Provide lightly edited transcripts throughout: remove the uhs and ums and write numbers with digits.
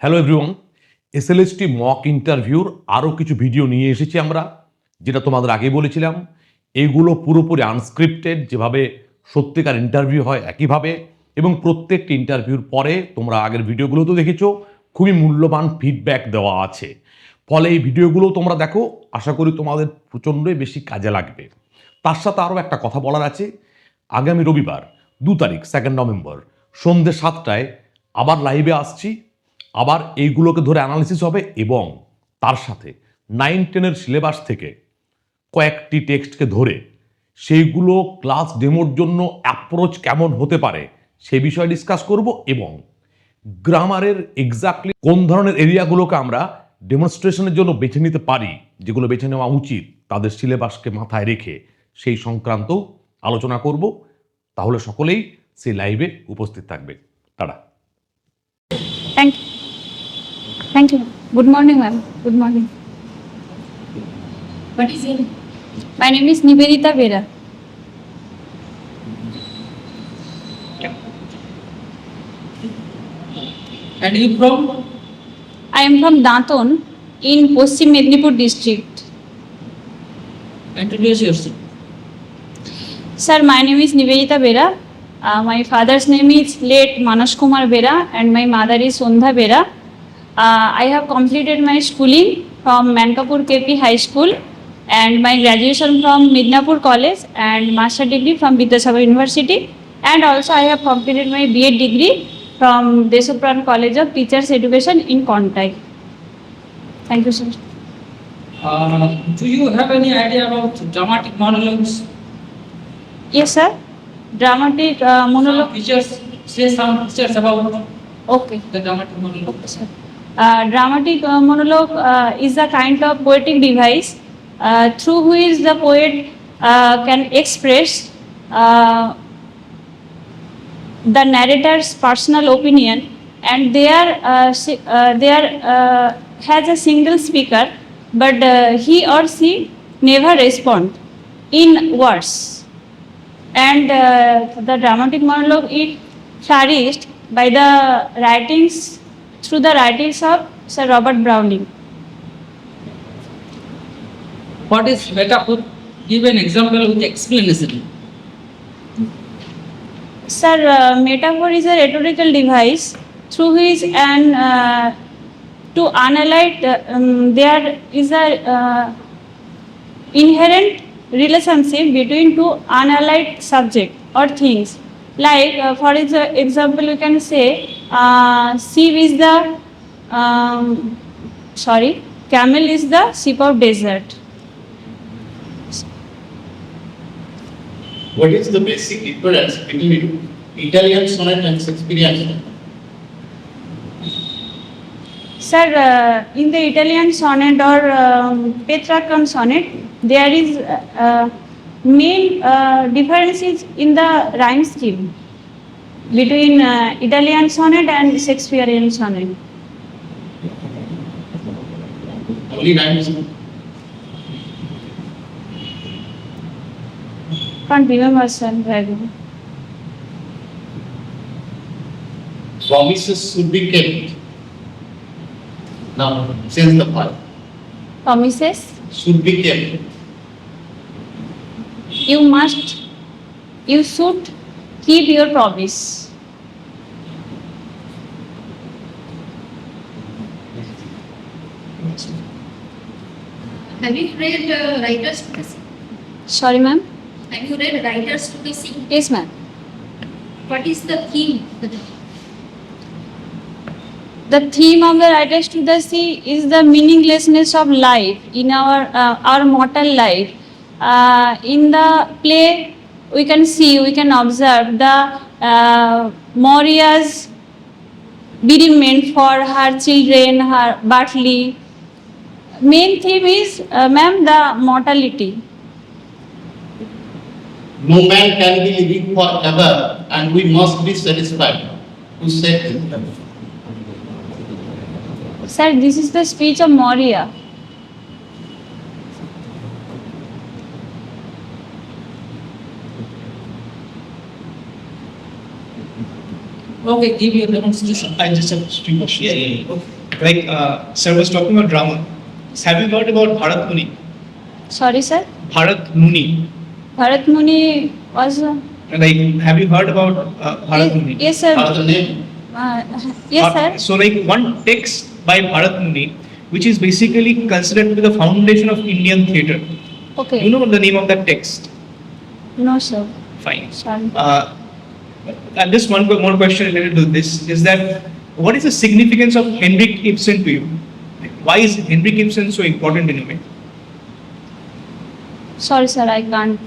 Hello everyone, SLST mock ইন্টারভিউর আরও কিছু ভিডিও নিয়ে এসেছি আমরা, যেটা তোমাদের আগেই বলেছিলাম। এইগুলো পুরোপুরি আনস্ক্রিপ্টেড, যেভাবে সত্যিকার ইন্টারভিউ হয় একইভাবে, এবং প্রত্যেকটি ইন্টারভিউর পরে তোমরা আগের ভিডিওগুলো তো দেখেছো, খুবই মূল্যবান ফিডব্যাক দেওয়া আছে। ফলে এই ভিডিওগুলো তোমরা দেখো, আশা করি তোমাদের প্রচণ্ডই বেশি কাজে লাগবে। তার সাথে আরও একটা কথা বলার আছে। আগামী রবিবার 2 তারিখ 2 নভেম্বর সন্ধ্যে 7টায় আবার লাইভে আসছি। আবার এইগুলোকে ধরে অ্যানালিসিস হবে, এবং তার সাথে 9-10-এর সিলেবাস থেকে কয়েকটি টেক্সটকে ধরে সেইগুলো ক্লাস ডেমোর জন্য অ্যাপ্রোচ কেমন হতে পারে সে বিষয়ে ডিসকাস করব, এবং গ্রামারের এক্স্যাক্টলি কোন ধরনের এরিয়াগুলোকে আমরা ডেমনস্ট্রেশনের জন্য বেছে নিতে পারি, যেগুলো বেছে নেওয়া উচিত তাদের সিলেবাসকে মাথায় রেখে, সেই সংক্রান্ত আলোচনা করব। তাহলে সকলেই সেই লাইভে উপস্থিত থাকবে। Tata. Thank you. Good morning, ma'am. Good morning. What is your name? My name is Nivedita Vera. And you from? I am from Daton in Paschim Mednipur district. Introduce yourself. Sir, my name is Nivedita Vera. My father's name is late Manas Kumar Vera and my mother is Sondha Vera. I have completed my schooling from Mankapur KP High School and my graduation from Midnapur College and master degree from Vidyasagar University, and also I have completed my B.Ed degree from Desopran College of Teachers Education in Kontai. Thank you, sir. Do you have any idea about dramatic monologues? Yes, sir. Dramatic monologue. Say some features about Okay. the dramatic monologue. Okay, sir. Dramatic monologue is a kind of poetic device through which the poet can express the narrator's personal opinion, and there has a single speaker, but he or she never respond in words. And the dramatic monologue is flourished by the writings through the writings of Sir Robert Browning. What is metaphor? Give an example with explanation. Sir, metaphor is a rhetorical device through which to analyze there is a inherent relationship between two unallied subject or things. Like for example, you can say sheep is the camel is the sheep of desert. What is the basic difference between Italian sonnet and Shakespearean sonnet? Sir, in the Italian sonnet or Petrarchan sonnet, there is main differences in the rhyme scheme between Italian sonnet and Shakespearean sonnet. Only rhymes. Can't remember, sir. Very well. Promises should be kept. Now, change the part. Promises. Should be kept. You should keep your promise. Have you read Writers to the Sea? Sorry, ma'am. Have you read Writers to the Sea? Yes, ma'am. What is the theme? The theme of the Writers to the Sea is the meaninglessness of life in our mortal life. In the play, we can observe the Maria's bereavement for her children, her Bartley. Main theme is, ma'am, the mortality. No man can be living forever, and we must be satisfied. Who said it? Sir, this is the speech of Moria. Okay, give your demonstration. I just have three questions. Like, sir was talking about drama. Have you heard about Bharat Muni? Sorry, sir. Bharat Muni. Bharat Muni was. Like, have you heard about Bharat Muni? Yes, sir. What's the name? Yes, sir. So, like, one text by Bharat Muni, which is basically considered to be the foundation of Indian theatre. Okay. You know the name of that text? No, sir. Fine. Sorry. And just one more question related to this is that what is the significance of Henrik Ibsen to you? Why is Henrik Ibsen so important in a way? Sorry, sir. I can't.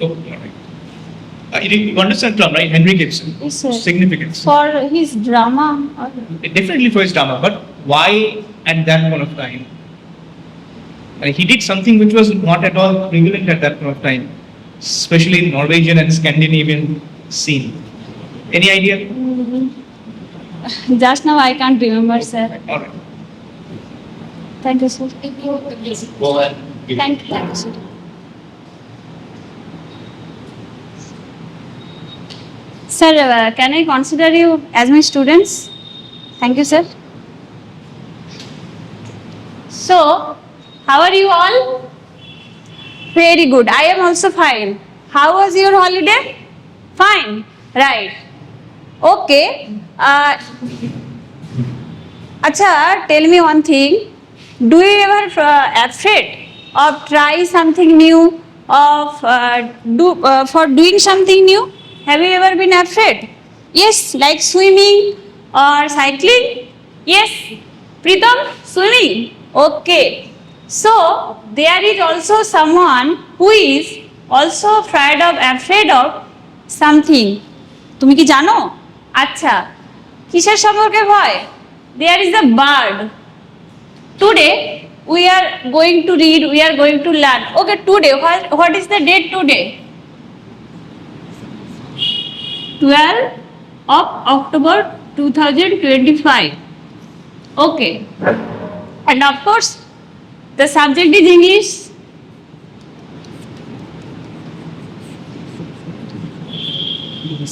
Oh, all right. You understand term, right? Henrik Ibsen. Yes, sir. Significance. For his drama. Definitely for his drama, but why at that point of time? He did something which was not at all prevalent at that point of time, especially in Norwegian and Scandinavian scene. Any idea? Just now I can't remember, sir. All right. Thank you, sir. Go ahead. Thank you, sir. Sir, can I consider you as my students? Thank you, sir. So, how are you all? Very good. I am also fine. How was your holiday? Fine. Right. Okay. Acha, tell me one thing. Do you ever afraid of try something new, of for doing something new? Have you ever been afraid? Yes, like swimming or cycling? Yes. Pritam, swimming. Okay. So there is also someone who is also afraid of something. তুমি কি জানো? আচ্ছা, কিসের সম্পর্কে ভয়? There is a bird. Today we are going to read, we are going to learn. Okay, today, what is the date today? 12 of October 2025. Okay. And of course, the subject is English.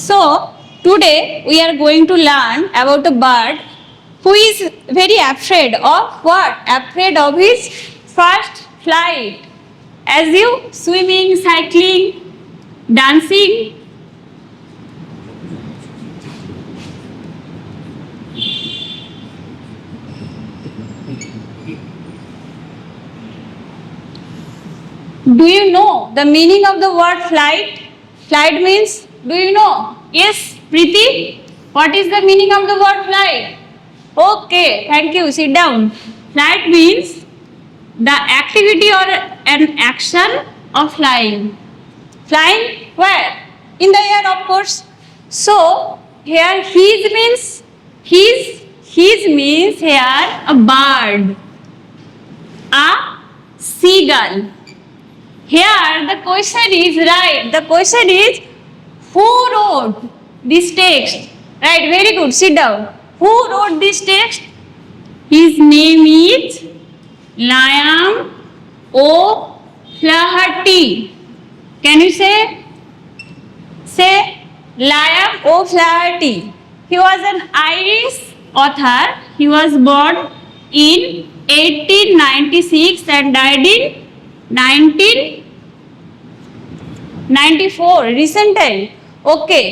So, today we are going to learn about a bird who is very afraid of what? Afraid of his first flight. As you swimming, cycling, dancing. Do you know the meaning of the word flight? Flight means, do you know? Yes, Preeti? What is the meaning of the word flight? Okay, thank you. Sit down. Flight means the activity or an action of flying. Flying where? In the air, of course. So, here his means here a bird, a seagull. Here the question is, right, the question is, who wrote this text? Right, very good, sit down. Who wrote this text? His name is Liam O'Flaherty. Can you say? Say Liam O'Flaherty. He was an Irish author. He was born in 1896 and died in 1994, recent time. Okay,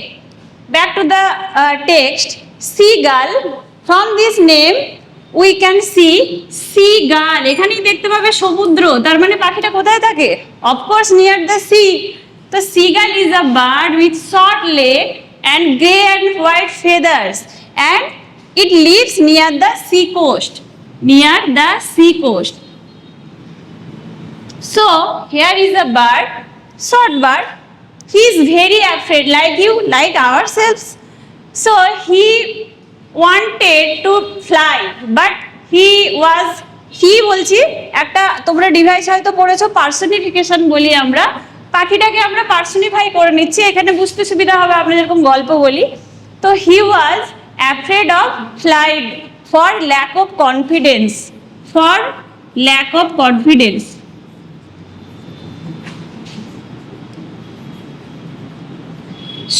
back to the text. Seagull. From this name we can see seagull. এখানেই দেখতে পাবে সমুদ্র, তার মানে পাখিটা কোথায় থাকে? Of course near the sea. The seagull is a bird with short leg and grey and white feathers, and it lives near the sea coast. Near the sea coast. So here is a bird, short bird. He is very afraid, like you, like ourselves. So he wanted to fly, but he বলছি একটা তোমরা device হয়তো পড়েছো personification বলি আমরা, পাখিটাকে আমরা personify করে নিচ্ছি, এখানে বুঝতে সুবিধা হবে আমরা যেরকম গল্প বলি। তো he was afraid of flight for lack of confidence, for lack of confidence.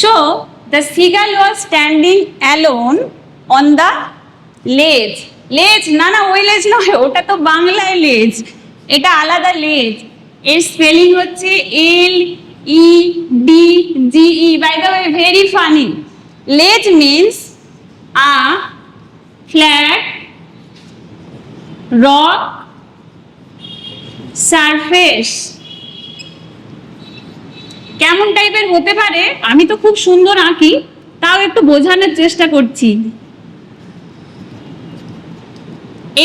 So The seagull was standing alone on the ledge. লেজ না না ওই লেজ নয়, ওটা তো বাংলায় লেজ, এটা আলাদা লেজ। এর স্পেলিং হচ্ছে LEDGE। By the way very funny. Ledge means a flat rock surface. কেমন টাইপের হতে পারে, আমি তো খুব সুন্দর আঁকি, তাও একটু বোঝানোর চেষ্টা করছি।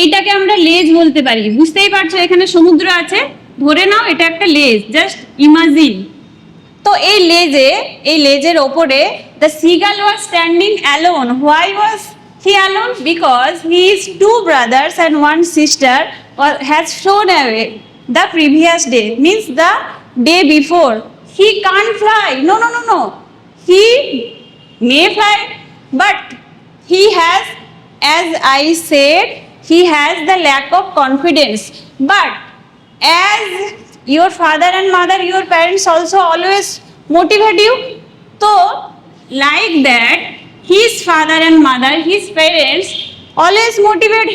এইটাকে আমরা লেজ বলতে পারি, বুঝতেই পারছো এখানে সমুদ্র আছে, ধরে নাও এটা একটা লেজ, জাস্ট ইমাজিন। তো এই লেজের ওপরে the seagull was standing alone. Why was he alone? Because his two brothers and one sister has flown away the previous day, means the day before. He can't fly. No. He may fly, but he has, as I said, he has the lack of confidence. But as your father and mother, your parents also always motivate you. So, like that, his father and mother, his parents always motivate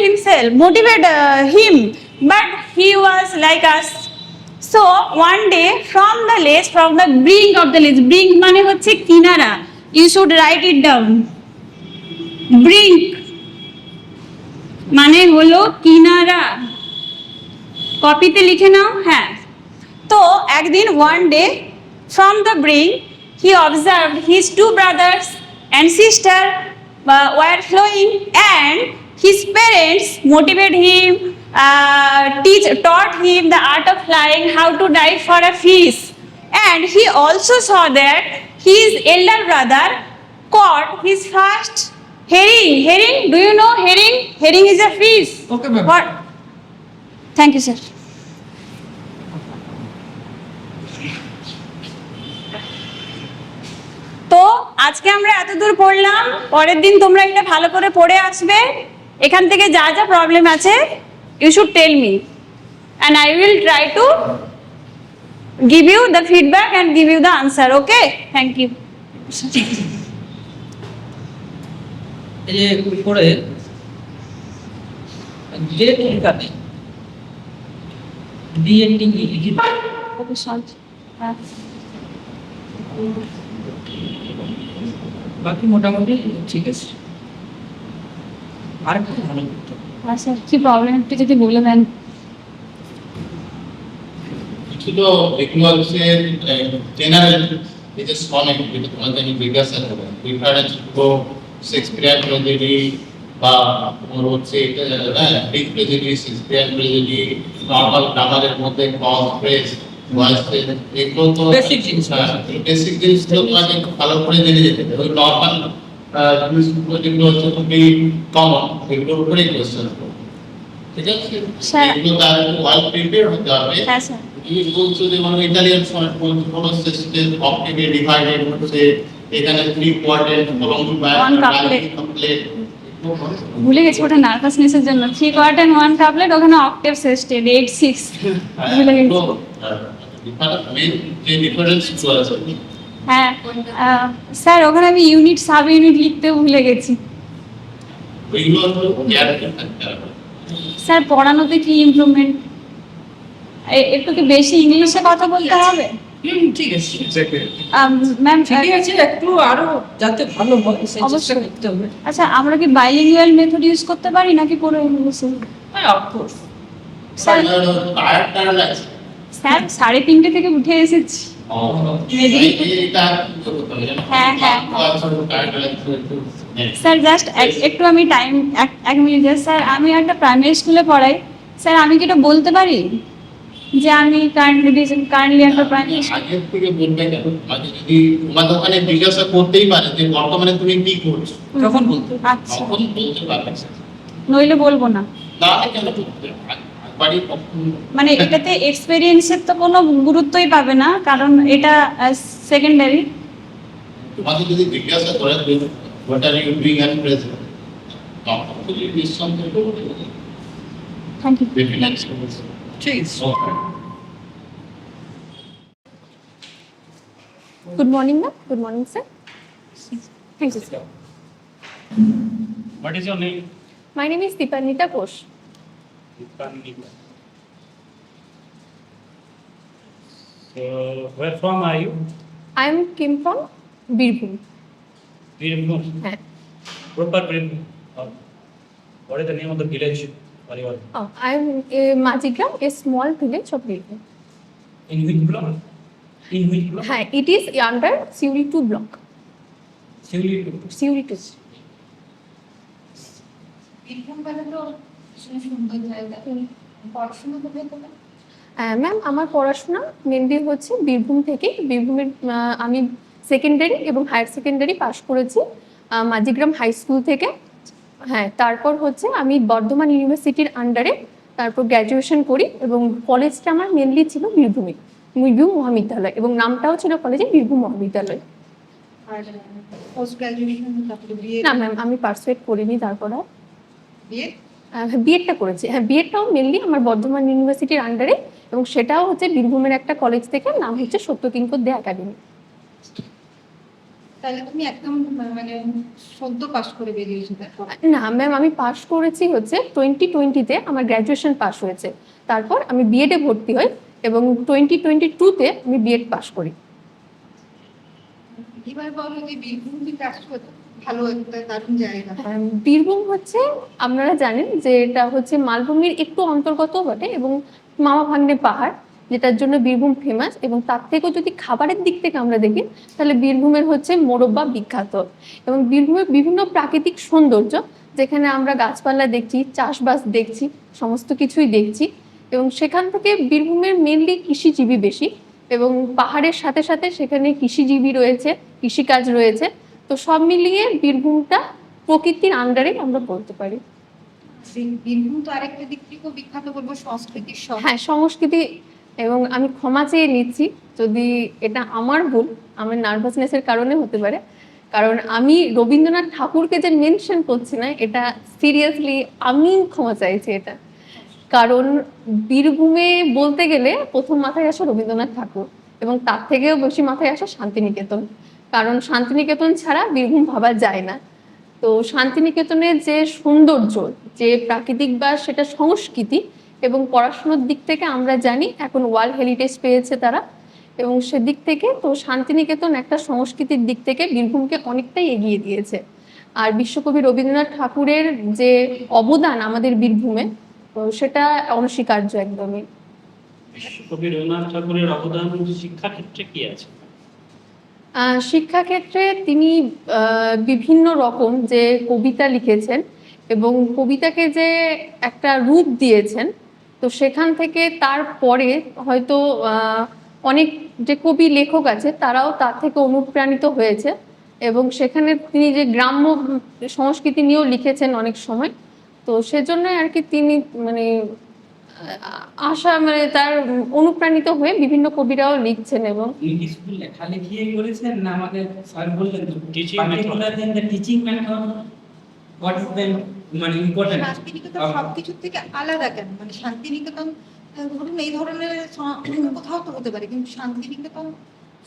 him, but he was like us. So one day from the brink of the ledge, brink মানে হচ্ছে কিনারা, you should write it down. Brink মানে হলো কিনারা, কপিতে লিখে নাও। হ্যাঁ, তো একদিন one day from the brink he observed his two brothers and sister were flowing, and his parents motivated him, taught him the art of flying, how to dive for a fish. And he also saw that his elder brother caught his first herring. Do you know herring? Herring is a fish. Okay, ma'am. What? Thank you, sir. তো আজকে আমরা এতদূর পড়লাম, পরের দিন তোমরা এটা ভালো করে পড়ে আসবে। এখান থেকে যা যা প্রবলেম আছে you should tell me, and I will try to give you the feedback and give you the answer. Okay, thank you. এই যে উপরে ডেট লেখা নেই, ডিএনটি লিখি। Okay, solve. বাকি মোটামুটি ঠিক আছে, আর একটু ভালো করতে হবে। হ্যাঁ স্যার, কি প্রবলেম একটু যদি বলে দেন। ছিল এগুলো হচ্ছে জেনারেল, এই যে সনেট যেটা তোমাদের জিজ্ঞাসা করবে, ডিফারেন্স টু শেক্সপিয়ার ট্র্যাজেডি বা ওর হচ্ছে Greek tragedy, Shakespeare tragedy, normal গ্রামারের মধ্যে ক্লজ ফ্রেজ, ভয়েস ফ্রেজ, এগুলো তো Basic জিনিস। বেসিক জিনিসগুলো তোমাকে ভালো করে জেনে যেতে হবে। ওই নর্মাল জিনিসগুলো যেগুলো হচ্ছে খুবই কমন, এগুলোর উপরেই কোয়েশ্চেন করবে, ঠিক আছে? স্যার। এগুলো তার একটু ওয়াইল প্রিপেয়ার হতে হবে। হ্যাঁ স্যার। এই বলছো যে মানে ইতালিয়ান সনেট কোন সিস্টেম অক্টেভে ডিভাইডেড হচ্ছে, এখানে 3 কোয়ার্টেন্ট এবং One couplet. ভুলে গেছি, ওটা নার্ভাসনেসের জন্য। 3 কোয়ার্ট এন্ড 1 কাপলেট, ওখানে অক্টেভ সিস্টেম 8-6 ভুলে গেছি। যে ডিফারেন্স আছে হ্যাঁ স্যার, ওখানে আমি ইউনিট সাব ইউনিট লিখতে ভুলে গেছি। ওইগুলো হলো ক্যারেক্টার থাকতে হবে। স্যার পড়ানোতে কি ইমপ্রুভমেন্ট? একটু কি বেশি ইংলিশে কথা বলতে হবে? ঠিক আছে, ম্যাম ঠিক আছে, একটু আরো যাতে ভালো হয় সেই চেষ্টা অবশ্যই। করতে হবে। আচ্ছা, আমরা কি বাইলিঙ্গুয়াল মেথড ইউজ করতে পারি নাকি পুরো ইংলিশে? হ্যাঁ, অফকোর্স। স্যার টায়ার লাগছে। স্যার 3:30 থেকে উঠে এসেছি। এটা করতে হবে। হ্যাঁ, হ্যাঁ। টায়ার লাগছে একটু। স্যার জাস্ট একটু আমি টাইম 1 মিনিট। স্যার আমি একটা প্রাইমারি স্কুলে পড়াই, স্যার আমি কি এটা বলতে পারি যে আমি কারেন্টলি একটা প্রাইমারি আগের থেকে বলবে কেন? মানে যদি তোমাদের ওখানে জিজ্ঞাসা করতেই পারে যে বর্তমানে তুমি কি করছো, তখন বলতে হবে। আচ্ছা, তখন বলতে পারবে। নইলে বলবো না। তাহলে কেন করতে হবে? একবারই মানে এটাতে এক্সপেরিয়েন্সের তো কোনো গুরুত্বই পাবে না, কারণ এটা সেকেন্ডারি। তোমাকে যদি জিজ্ঞাসা করে what are you doing at present, তখন তুমি নিঃসন্দেহে বলবে থ্যাংক ইউ। ডেফিনেটলি। ঠিক আছে। Good morning, ma'am. Good morning, sir. Thank you, sir. What is your name? My name is Deepanita Ghosh. So, where from are you? I am came from Birbhum. Birbhum. হ্যাঁ। Proper Birbhum. What is the name of the village? I am Majigram, a small village of Birbhum. In which block? In which block? হ্যাঁ, it is under Siuri 2 block. Siuli. Siuri 2. Birbhum মানে তো ভীষণ সুন্দর জায়গা। পড়াশোনা কোথায় করলেন? ম্যাম, আমার পড়াশোনা মেনলি হচ্ছে বীরভূম থেকে। বীরভূমের আমি সেকেন্ডারি এবং হায়ার সেকেন্ডারি পাশ করেছি মাঝিগ্রাম হাই স্কুল থেকে। হ্যাঁ, তারপর হচ্ছে আমি বর্ধমান ইউনিভার্সিটির আন্ডারে তারপর গ্র্যাজুয়েশন করি এবং কলেজটা আমার মেনলি ছিল বীরভূমে, বীরভূম মহাবিদ্যালয়, এবং নামটাও ছিল কলেজে বীরভূম মহাবিদ্যালয়। আর পোস্ট গ্রাজুয়েশন তারপরে বিএ? না ম্যাম, আমি পার্সুয়েট করিনি। তারপর বিএ? বিএডটা করেছি। হ্যাঁ, বিএডটাও মেনলি আমার বর্ধমান ইউনিভার্সিটির আন্ডারে, এবং সেটাও হচ্ছে বীরভূমের একটা কলেজ থেকে, নাম হচ্ছে সত্যকিঙ্কর দে একাডেমি। তাহলে তুমি একদম মানে সদ্য পাস করে বেরিয়েছো? না ম্যাম, আমি পাস করেছি হচ্ছে 2020-তে আমার গ্র্যাজুয়েশন পাস হয়েছে। তারপর আমি বিএডে ভর্তি হই এবং 2022-তে আমি বিএড পাস করি। এবার বলো যে বীরভূম থেকে আসছো, ভালো একটা দারুণ জায়গা। বীরভূম হচ্ছে, আপনারা জানেন যে এটা হচ্ছে মালভূমির একটু অন্তর্গত বটে, এবং মামা ভাগ্নে পাহাড়, যেটার জন্য বীরভূম ফেমাস। এবং তার থেকেও যদি খাবারের দিক থেকে আমরা দেখি, তাহলে বীরভূমের হচ্ছে মোরব্বা বিখ্যাত, এবং বীরভূমের বিভিন্ন প্রাকৃতিক সৌন্দর্য, যেখানে আমরা গাছপালা দেখছি, চাষবাস দেখছি, সমস্ত কিছুই দেখছি। এবং সেখান থেকে বীরভূমের মেনলি কৃষিজীবী বেশি, এবং পাহাড়ের সাথে সাথে সেখানে কৃষিজীবী রয়েছে, কৃষিকাজ রয়েছে। তো সব মিলিয়ে বীরভূমটা প্রকৃতির আন্ডারে আমরা বলতে পারি। বীরভূম তো আরেকটা দিক থেকেও বিখ্যাত, বলবো সংস্কৃতির শহর। হ্যাঁ, সংস্কৃতি। এবং আমি ক্ষমা চেয়ে নিচ্ছি যদি এটা আমার ভুল, আমার নার্ভাসনেসের কারণে হতে পারে, কারণ আমি রবীন্দ্রনাথ ঠাকুরকে যে মেনশন করছি না, এটা সিরিয়াসলি আমি ক্ষমা চাইছি এটা। কারণ বীরভূমে বলতে গেলে প্রথম মাথায় আসে রবীন্দ্রনাথ ঠাকুর, এবং তার থেকেও বেশি মাথায় আসে শান্তিনিকেতন, কারণ শান্তিনিকেতন ছাড়া বীরভূম ভাবা যায় না। তো শান্তিনিকেতনের যে সৌন্দর্য, যে প্রাকৃতিক বা সেটা সংস্কৃতি এবং পড়াশোনার দিক থেকে আমরা জানি এখন ওয়ার্ল্ড হেরিটেজ পেয়েছে তারা, এবং সেদিক থেকে তো শান্তিনিকেতন একটা সংস্কৃতির দিক থেকে বীরভূমকে অনেকটাই এগিয়ে দিয়েছে। আর বিশ্বকবি রবীন্দ্রনাথ ঠাকুরের যে অবদান আমাদের বীরভূমে, তো সেটা অনস্বীকার্য একদমই। বিশ্বকবি রবীন্দ্রনাথ ঠাকুরের অবদান শিক্ষা ক্ষেত্রে কি আছে? শিক্ষাক্ষেত্রে তিনি বিভিন্ন রকম যে কবিতা লিখেছেন এবং কবিতাকে যে একটা রূপ দিয়েছেন, তো সেখান থেকে তারপরে হয়তো অনেক যে কবি লেখক আছে তারাও তার থেকে অনুপ্রাণিত হয়েছে, এবং সেখানে তিনি যে গ্রাম্য সংস্কৃতি নিয়েও লিখেছেন অনেক সময়। তো সেজন্য আর কি তিনি মানে মানে তার অনুপ্রাণিত হয়ে বিভিন্ন কবিরাও লিখছেন। এবং স্কুল লেখালেখি করেছেন না আমাদের স্যার বললেন তো Teaching particular in the teaching method what is the মানে ইম্পর্টেন্ট? শান্তিনিকেতন সবকিছুর থেকে আলাদা কেন? মানে শান্তিনিকেতন ধরুন এই ধরনের কোথাও তো হতে পারে, কিন্তু শান্তিনিকেতন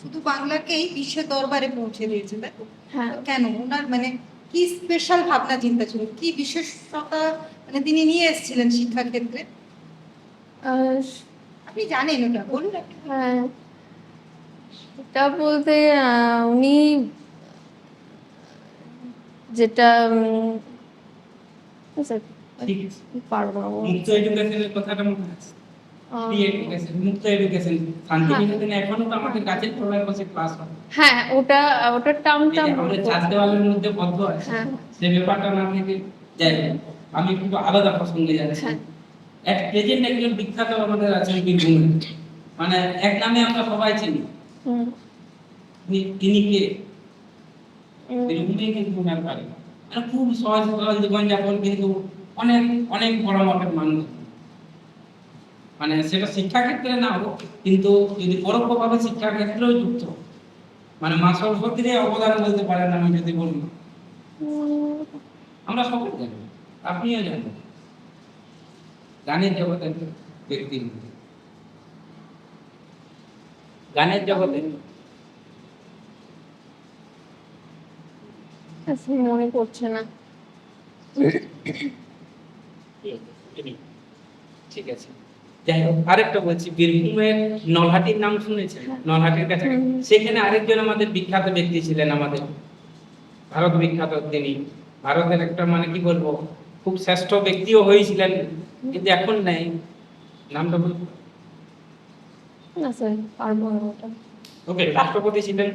শুধু বাংলাকেই বিশ্বের দরবারে পৌঁছে দিয়েছে, তাই তো? হ্যাঁ, কেন ওনার মানে কি স্পেশাল ভাবনা চিন্তা ছিল, কি বিশেষতা মানে তিনি নিয়ে এসেছিলেন শিক্ষার ক্ষেত্রে? আপনি জানেন ওটা, বলুন একটু। হ্যাঁ, এটা বলতে উনি যেটা পারবো না মুক্ত এডুকেশনের কথাটা মনে আছে? ফ্রি এডুকেশন, মুক্ত এডুকেশন শান্তিনিকেতনে এখনো তো আমাদের গাছের তলায় বসে ক্লাস হয়। হ্যাঁ, ওটার টার্মটা আমাদের চার দেওয়ালের মধ্যে বদ্ধ আছে, হ্যাঁ। সেই ব্যাপারটা না থেকে যাই হোক, আমি একটু আলাদা প্রসঙ্গে যাচ্ছি। হ্যাঁ। এক প্রেজেন্ট একজন বিখ্যাত আমাদের আছেন বীরভূমে, মানে এক নামে আমরা সবাই চিনি। তিনি কে? বীরভূমে কিন্তু ওনার বাড়ি। মানে খুব সহজ সরল জীবনযাপন, কিন্তু অনেক অনেক বড় মাপের মানুষ। মানে সেটা শিক্ষা ক্ষেত্রে না হোক, কিন্তু যদি পরোক্ষভাবে শিক্ষা ক্ষেত্রেও যুক্ত, মানে মা সরস্বতীর অবদান বলতে পারেন আমি যদি বলি। আমরা সকলে জানি, আপনিও জানেন, গানের জগতের ব্যক্তি, গানের জগতে আচ্ছা, মনে পড়ছে না। ঠিক আছে, যাই হোক আরেকটা বলছি, বীরভূমের নলহাটির নাম শুনেছেন? নলহাটির কাছে সেখানে আরেকজন আমাদের বিখ্যাত ব্যক্তি ছিলেন, আমাদের ভারত বিখ্যাত তিনি, ভারতের একটা মানে কি বলবো খুব শ্রেষ্ঠ ব্যক্তিও হয়েছিলেন, কিন্তু এখন নেই। নামটা বলবো? না স্যার, পারবো না ওটা। ওকে, রাষ্ট্রপতি ছিলেন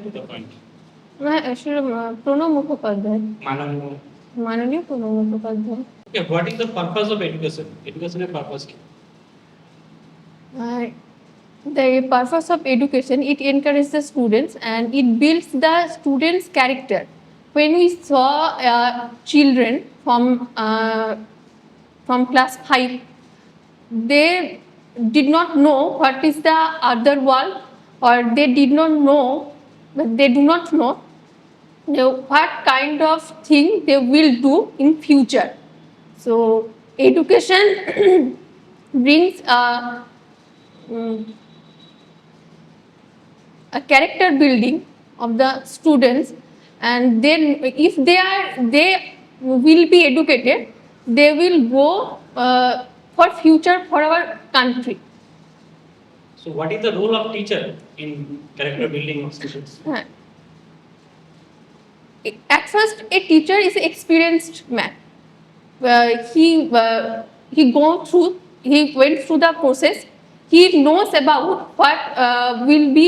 না, আসলে প্রণব মুখোপাধ্যায়, মাননীয়। মাননীয় Pranab Mukhopadhyay. Okay, what is the purpose of education? এডুকেশনের পারপাস কি? The purpose of education, it encourages the students and it builds the students' character. When we saw children from class 5, they did not know what is the other world, or they did not know, but they do not know what kind of thing they will do in future. So education brings a character building of the students, and then if they will be educated, they will go for future for our country. So what is the role of teacher in character building of students? At first, a teacher is an experienced man. He went through the process. He knows about what will be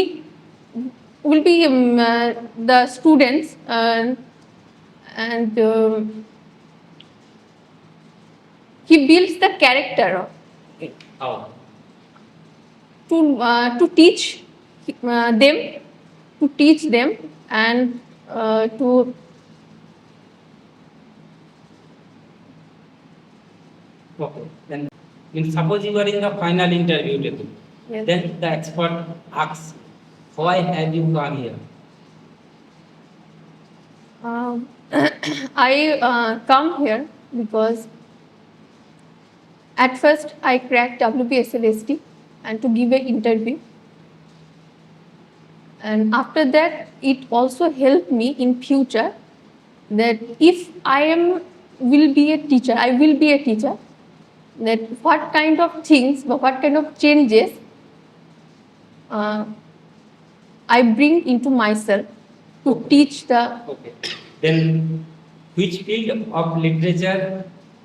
the students, and he builds the character How? to teach them and to Okay. Then, suppose you are in the final interview level, Yes. then the expert asks, "Why have you come here?" I come here because at first I cracked WBSLST and to give an interview, and after that it also helped me in future, that if I will be a teacher, that what kind of things, what kind of changes I bring into myself to teach the. Okay. Then, which field of literature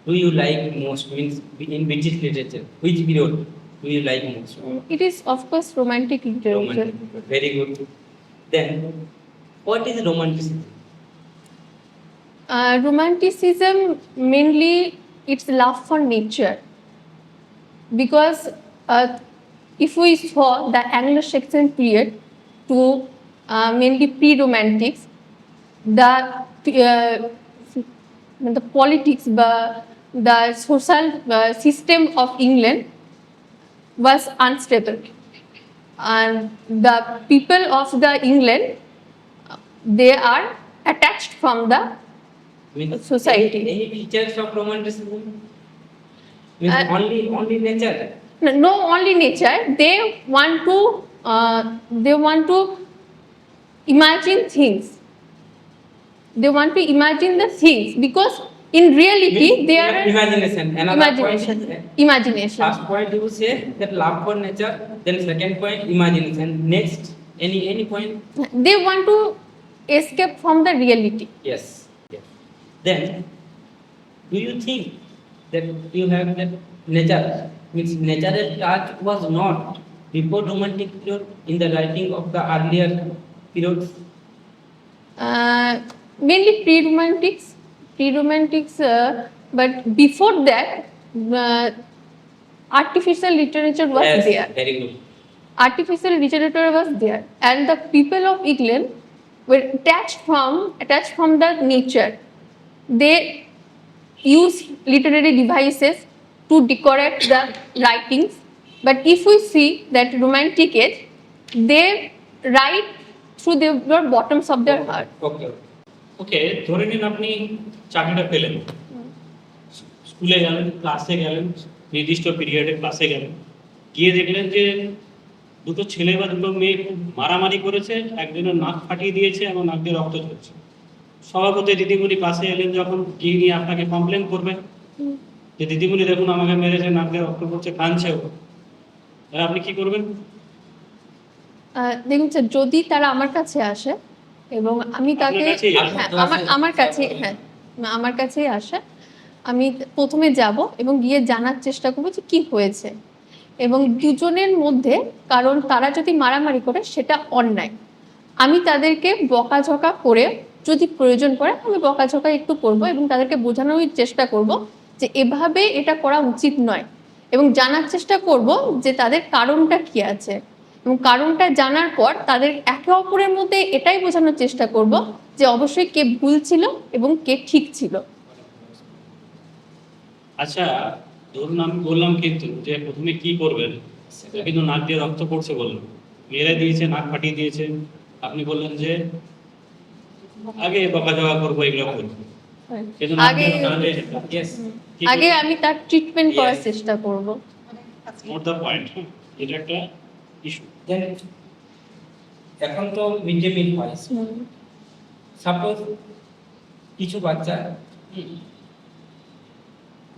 do you like most? Means in which literature? Which period do you like most? It is of course romantic literature. Romantic. Very good. Then, what is romanticism? Romanticism, mainly it's love for nature, because if we saw the Anglo-Saxon period to mainly pre-romantics, the politics, the social system of England was unstable, and the people of the England, they are attached from the Means society. Any features of romanticism? Means only nature. No, only nature. They want to imagine things. They want to imagine the things, because in reality Means they are imagination. Another point is, imagination. first point you say that love for nature. Then second point imagination. Next, any point? They want to escape from the reality. Yes. Yes. Then, do you think that you have that nature? Means natural touch was not before romantic period in the writing of the earlier periods? Mainly pre-romantics, but before that, artificial literature was Yes, there. very good. Artificial literature was there, and the people of England were attached from the nature. They use literary devices to decorate the writings, but if we see that romantic age, they write through the bottoms of their heart. Okay. ওকে, ধরে নিন আপনি চাকরিটা পেলেন, স্কুলে গেলেন, ক্লাসে গেলেন, নির্দিষ্ট পিরিয়ডে ক্লাসে গেলেন, গিয়ে দেখলেন যে দুটো ছেলে বা দুটো মেয়ে খুব মারামারি করেছে, একজনের নাক ফাটিয়ে দিয়েছে এবং নাক দিয়ে রক্ত ঝরছে। সভাপতি দিদিমণি পাশে এলেন যখন, গিয়ে নিয়ে আপনাকে কমপ্লেন করবেন যে দিদিমণি দেখুন আমাকে মেরেছে, নাক দিয়ে রক্ত পড়ছে, কাঁদছেও, তাহলে আপনি কি করবেন? দেখুন স্যার, যদি তারা আমার কাছে আসে এবং আমি তাকে, আপনার কাছেই আসে? হ্যাঁ আমার কাছে, হ্যাঁ আমার কাছেই আসে, আমি প্রথমে যাব এবং গিয়ে জানার চেষ্টা করবো যে কি হয়েছে, এবং দুজনের মধ্যে, কারণ তারা যদি মারামারি করে সেটা অন্যায়, আমি তাদেরকে বকাঝকা করে, যদি প্রয়োজন পড়ে আমি বকাঝকা একটু করব এবং তাদেরকে বোঝানোর চেষ্টা করব যে এভাবে এটা করা উচিত নয়, এবং জানার চেষ্টা করব যে তাদের কারণটা কি আছে, এবং কারণটা জানার পর তাদের একে অপরের মধ্যে এটাই বোঝানোর চেষ্টা করব যে অবশ্যই কে ভুল ছিল এবং কে ঠিক ছিল। আচ্ছা, ধরুন আমি বললাম কিন্তু যে প্রথমে কি করবেন, সেটা কিন্তু নাক দিয়ে রক্ত পড়ছে বললেন, মেরে দিয়েছে, নাক ফাটিয়ে দিয়েছে, আপনি বললেন যে আগে বকাঝকা করবো, এগুলো করবো, কিন্তু নাক দিয়ে আগে- রক্ত পড়ছে। Yes, কি আগে করবেন? আমি তার ট্রিটমেন্ট করার Yes. চেষ্টা করব। Not the point, এটা একটা ইস্যু। Then, এখন তো মিড ডে মিল হয়, সাপোজ কিছু বাচ্চা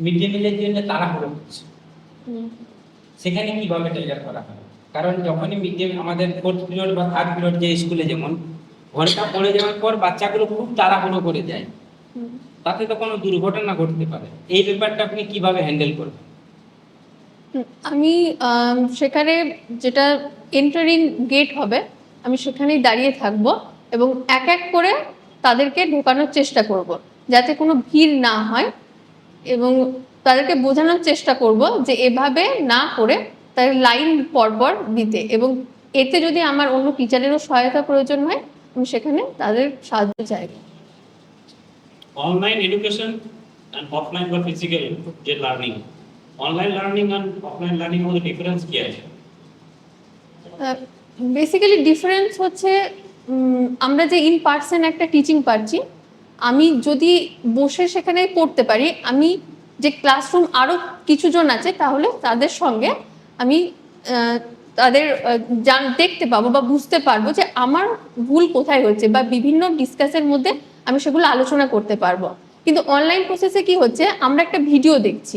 মিড ডে মিলের জন্য তাড়াহুড়ো করছে, সেখানে কিভাবে ট্রিগার করা হয়? কারণ যখনই মিড ডে আমাদের ফোর্থ পিরিয়ড বা থার্ড পিরিয়ড যে স্কুলে যেমন ঘন্টা পড়ে যাওয়ার পর বাচ্চাগুলো খুব তাড়াহুড়ো করে যায়, তাতে তো কোনো দুর্ঘটনা ঘটতে পারে, এই ব্যাপারটা আপনি কিভাবে হ্যান্ডেল করবেন? আমি সেখানে যেটা এন্টারিং গেট হবে আমি সেখানেই দাঁড়িয়ে থাকব এবং এক এক করে তাদেরকে ঢোকানোর চেষ্টা করব যাতে কোনো ভিড় না হয়, এবং তাদেরকে বোঝানোর চেষ্টা করব যে এভাবে না করে তাদের লাইন পরপর দিতে, এবং এতে যদি আমার অন্য টিচারেরও সহায়তা প্রয়োজন হয় আমি সেখানে তাদের সাহায্য চাইব। অনলাইন এডুকেশন and অফলাইন বা ফিজিক্যাল যে learning, online learning and offline learning মধ্যে ডিফারেন্স কি আছে? বেসিক্যালি ডিফারেন্স হচ্ছে আমরা যে ইন পার্সন একটা টিচিং পাচ্ছি, আমি যদি বসে সেখানে পড়তে পারি, আমি যে ক্লাসরুম আরও কিছুজন আছে তাহলে তাদের সঙ্গে আমি তাদের দেখতে পাবো বা বুঝতে পারবো যে আমার ভুল কোথায় হচ্ছে, বা বিভিন্ন ডিসকাসের মধ্যে আমি সেগুলো আলোচনা করতে পারবো। কিন্তু অনলাইন প্রসেসে কি হচ্ছে, আমরা একটা ভিডিও দেখছি,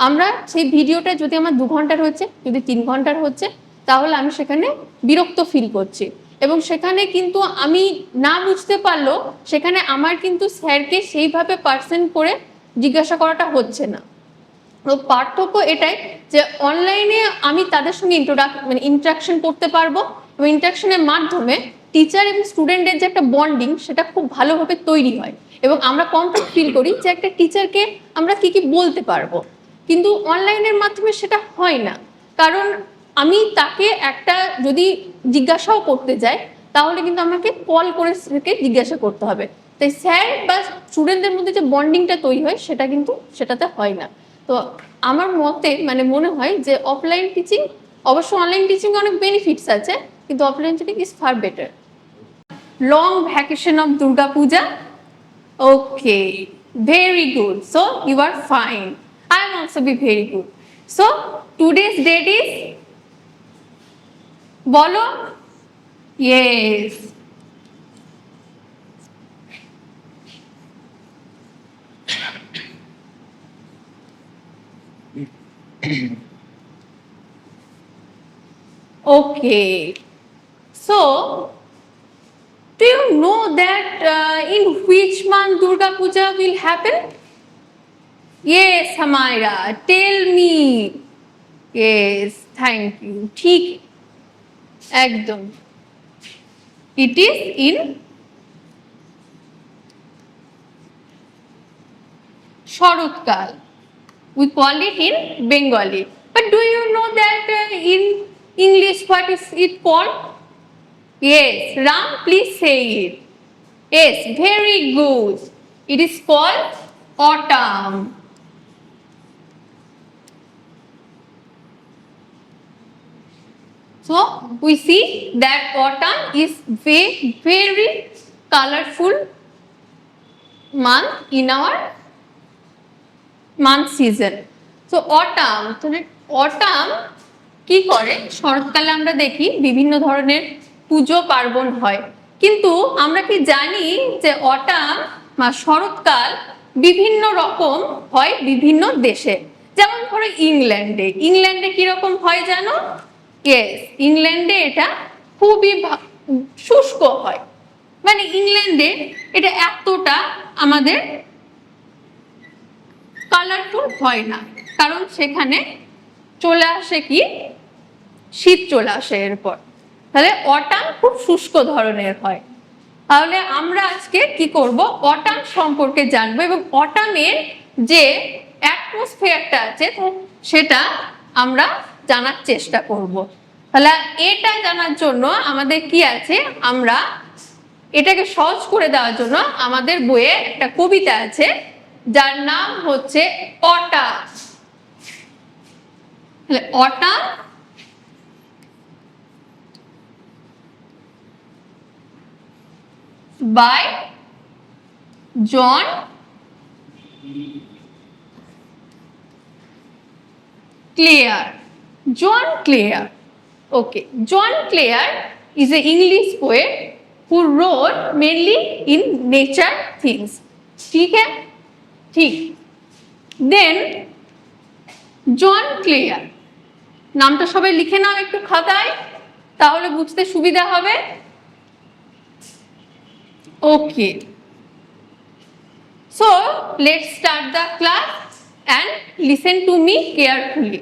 আমরা সেই ভিডিওটা যদি আমার 2 ঘন্টার হচ্ছে, যদি 3 ঘন্টার হচ্ছে, তাহলে আমি সেখানে বিরক্ত ফিল করছি, এবং সেখানে কিন্তু আমি না বুঝতে পারলেও সেখানে আমার কিন্তু স্যারকে সেইভাবে পার্সেন্ট করে জিজ্ঞাসা করাটা হচ্ছে না। তো পার্থক্য এটাই যে অনলাইনে আমি তাদের সঙ্গে ইন্টারাকশন করতে পারবো, এবং ইন্টারাকশনের মাধ্যমে টিচার এবং স্টুডেন্টের যে একটা বন্ডিং সেটা খুব ভালোভাবে তৈরি হয়, এবং আমরা কমফর্ট ফিল করি যে একটা টিচারকে আমরা কি কি বলতে পারবো। কিন্তু অনলাইনের মাধ্যমে সেটা হয় না, কারণ আমি তাকে একটা যদি জিজ্ঞাসাও করতে যাই তাহলে কিন্তু আমাকে কল করে জিজ্ঞাসা করতে হবে, তাই স্যার বা স্টুডেন্টদের মধ্যে যে বন্ডিংটা তৈরি হয় সেটা কিন্তু সেটাতে হয় না। তো আমার মতে মনে হয় যে অফলাইন টিচিং, অবশ্য অনলাইন টিচিং অনেক বেনিফিটস আছে, কিন্তু offline teaching is far better. Long vacation of Durga Puja, okay, very good, so you are fine, I am also be very good. So today's date is, বলো, yes, okay. So, do you know that in which month Durga Puja will happen? Yes, Hamaira, tell me. Yes, thank you. ঠিক একদম, it is in শরৎকাল. We call it in Bengali. But do you know that in English what is it called? Yes, Ram, please say it. Yes, very good. It is called autumn. So we see that autumn is very colorful month in our month season. So autumn, autumn কি করে, শরৎকালে আমরা দেখি বিভিন্ন ধরনের পুজো পার্বণ হয়, কিন্তু আমরা কি জানি যে অটাম বা শরৎকাল বিভিন্ন রকম হয় বিভিন্ন দেশে, যেমন ধরো ইংল্যান্ডে কিরকম হয় জানো? ইয়েস, ইংল্যান্ডে এটা খুবই শুষ্ক হয়, মানে ইংল্যান্ডে এটা এতটা আমাদের কালারফুল হয় না, কারণ সেখানে চলে আসে কি শীত চলে আসে এরপর। তাহলে অটাম খুব শুষ্ক ধরনের হয়। তাহলে আমরা আজকে কি করব, অটাম সম্পর্কে জানবো এবং অটামের যে অ্যাটমসফিয়ারটা আছে সেটা আমরা জানার চেষ্টা করব। তাহলে এটা জানার জন্য আমাদের কি আছে, আমরা এটাকে সহজ করে দেওয়ার জন্য আমাদের বইয়ে একটা কবিতা আছে যার নাম হচ্ছে অটাম। তাহলে autumn by John Clare. John Clare. Okay. John Clare is an English poet who wrote mainly in nature things. ठीक है? ठीक. Then John Clare. নামটা সবাই লিখে নাও একটু খাতায়, তাহলে বুঝতে সুবিধা হবে। Okay, so let's start the class and listen to me carefully.